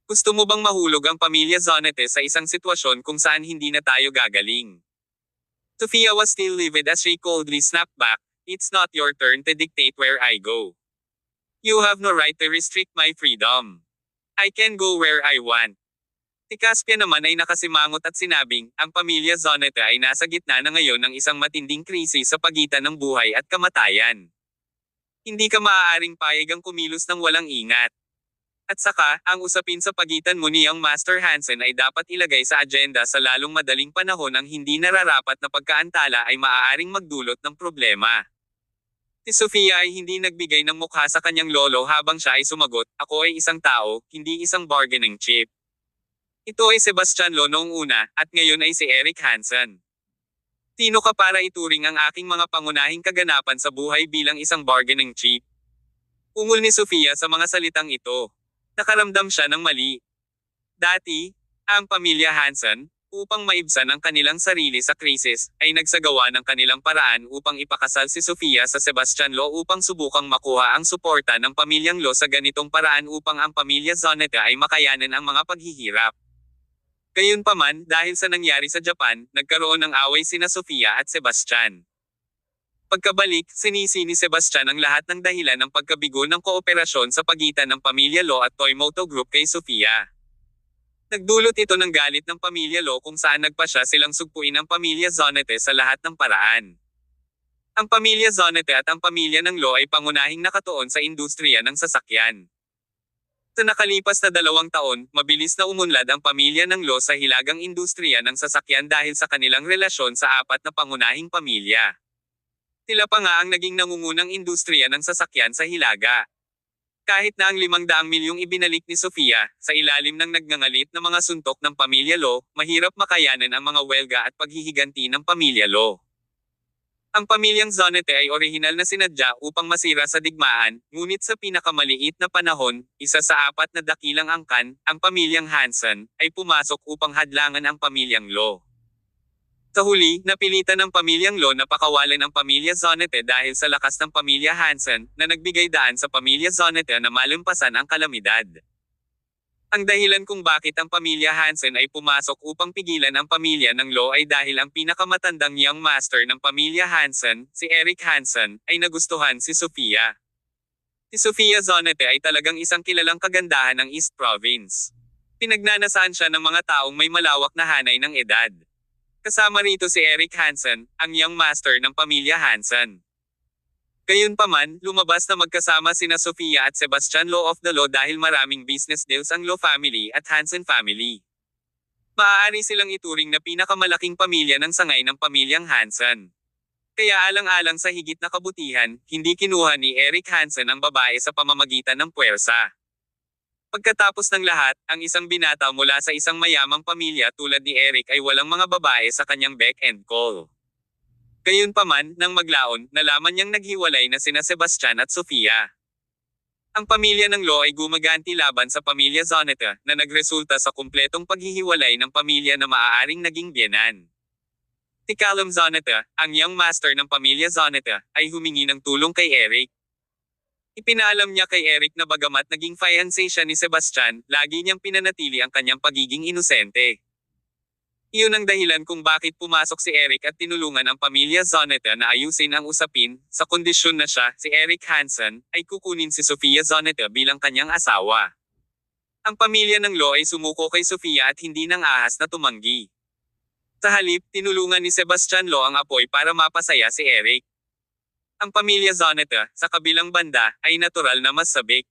Gusto mo bang mahulog ang pamilya Zoneta sa isang sitwasyon kung saan hindi na tayo gagaling? Sofia was still livid as she coldly snapped back, it's not your turn to dictate where I go. You have no right to restrict my freedom. I can go where I want. Si Caspian naman ay nakasimangot at sinabing, ang pamilya Zoneta ay nasa gitna na ngayon ng isang matinding krisis sa pagitan ng buhay at kamatayan. Hindi ka maaaring payagang kumilos ng walang ingat. At saka, ang usapin sa pagitan mo niyang Master Hansen ay dapat ilagay sa agenda sa lalong madaling panahon ang hindi nararapat na pagkaantala ay maaaring magdulot ng problema. Si Sofia ay hindi nagbigay ng mukha sa kanyang lolo habang siya ay sumagot, ako ay isang tao, hindi isang bargaining chip. Ito ay Sebastian Lo noong una, at ngayon ay si Eric Hansen. Sino ka para ituring ang aking mga pangunahing kaganapan sa buhay bilang isang bargaining chip? Ungol ni Sofia sa mga salitang ito. Nakaramdam siya ng mali. Dati, ang pamilya Hansen, upang maibsan ang kanilang sarili sa krisis, ay nagsagawa ng kanilang paraan upang ipakasal si Sofia sa Sebastian Lo upang subukang makuha ang suporta ng pamilyang Lo sa ganitong paraan upang ang pamilya Zoneta ay makayanan ang mga paghihirap. Gayunpaman, dahil sa nangyari sa Japan, nagkaroon ng away sina Sofia at Sebastian. Pagkabalik, sinisi ni Sebastian ang lahat ng dahilan ng pagkabigo ng kooperasyon sa pagitan ng pamilya Lo at Toymoto Group kay Sofia. Nagdulot ito ng galit ng pamilya Lo kung saan nagpasya silang sugpuin ang pamilya Zoneta sa lahat ng paraan. Ang pamilya Zoneta at ang pamilya ng Lo ay pangunahing nakatuon sa industriya ng sasakyan. Sa nakalipas na 2 taon, mabilis na umunlad ang pamilya ng Lo sa hilagang industriya ng sasakyan dahil sa kanilang relasyon sa 4 na pangunahing pamilya. Sila pa nga ang naging nangungunang industriya ng sasakyan sa Hilaga. Kahit na ang 500 milyong ibinalik ni Sofia, sa ilalim ng nagngangalit na mga suntok ng pamilya Lo, mahirap makayanan ang mga welga at paghihiganti ng pamilya Lo. Ang pamilyang Zonete ay orihinal na sinadya upang masira sa digmaan, ngunit sa pinakamaliit na panahon, isa sa 4 na dakilang angkan, ang pamilyang Hansen, ay pumasok upang hadlangan ang pamilyang Lo. Sa huli, napilitan ng pamilyang Lo na pakawalan ang pamilya Zonete dahil sa lakas ng pamilya Hansen, na nagbigay daan sa pamilya Zonete na malumpasan ang kalamidad. Ang dahilan kung bakit ang pamilya Hansen ay pumasok upang pigilan ang pamilya ng Lo ay dahil ang pinakamatandang young master ng pamilya Hansen, si Eric Hansen, ay nagustuhan si Sofia. Si Sofia Zonete ay talagang isang kilalang kagandahan ng East Province. Pinagnanasaan siya ng mga taong may malawak na hanay ng edad. Kasama rito si Eric Hansen, ang young master ng pamilya Hansen. Gayunpaman, lumabas na magkasama sina Sofia at Sebastian Lo of the Lo dahil maraming business deals ang Lo family at Hansen family. Maaari silang ituring na pinakamalaking pamilya ng sangay ng pamilyang Hansen. Kaya alang-alang sa higit na kabutihan, hindi kinuha ni Eric Hansen ang babae sa pamamagitan ng puwersa. Pagkatapos ng lahat, ang isang binata mula sa isang mayamang pamilya tulad ni Eric ay walang mga babae sa kanyang beck and call. Gayunpaman, nang maglaon, nalaman niyang naghiwalay na sina Sebastian at Sofia. Ang pamilya ng Lo ay gumaganti laban sa pamilya Zonete, na nagresulta sa kumpletong paghihiwalay ng pamilya na maaaring naging biyenan. Si Callum Zonete, ang young master ng pamilya Zonete, ay humingi ng tulong kay Eric. Ipinaalam niya kay Eric na bagamat naging fiancé siya ni Sebastian, lagi niyang pinanatili ang kanyang pagiging inosente. Iyon ang dahilan kung bakit pumasok si Eric at tinulungan ang pamilya Zonete na ayusin ang usapin, sa kondisyon na siya, si Eric Hansen, ay kukunin si Sofia Zonete bilang kanyang asawa. Ang pamilya ng Lo ay sumuko kay Sofia at hindi nang ahas na tumanggi. Sa halip, tinulungan ni Sebastian Lo ang apoy para mapasaya si Eric. Ang pamilya Zonete, sa kabilang banda, ay natural na mas sabik.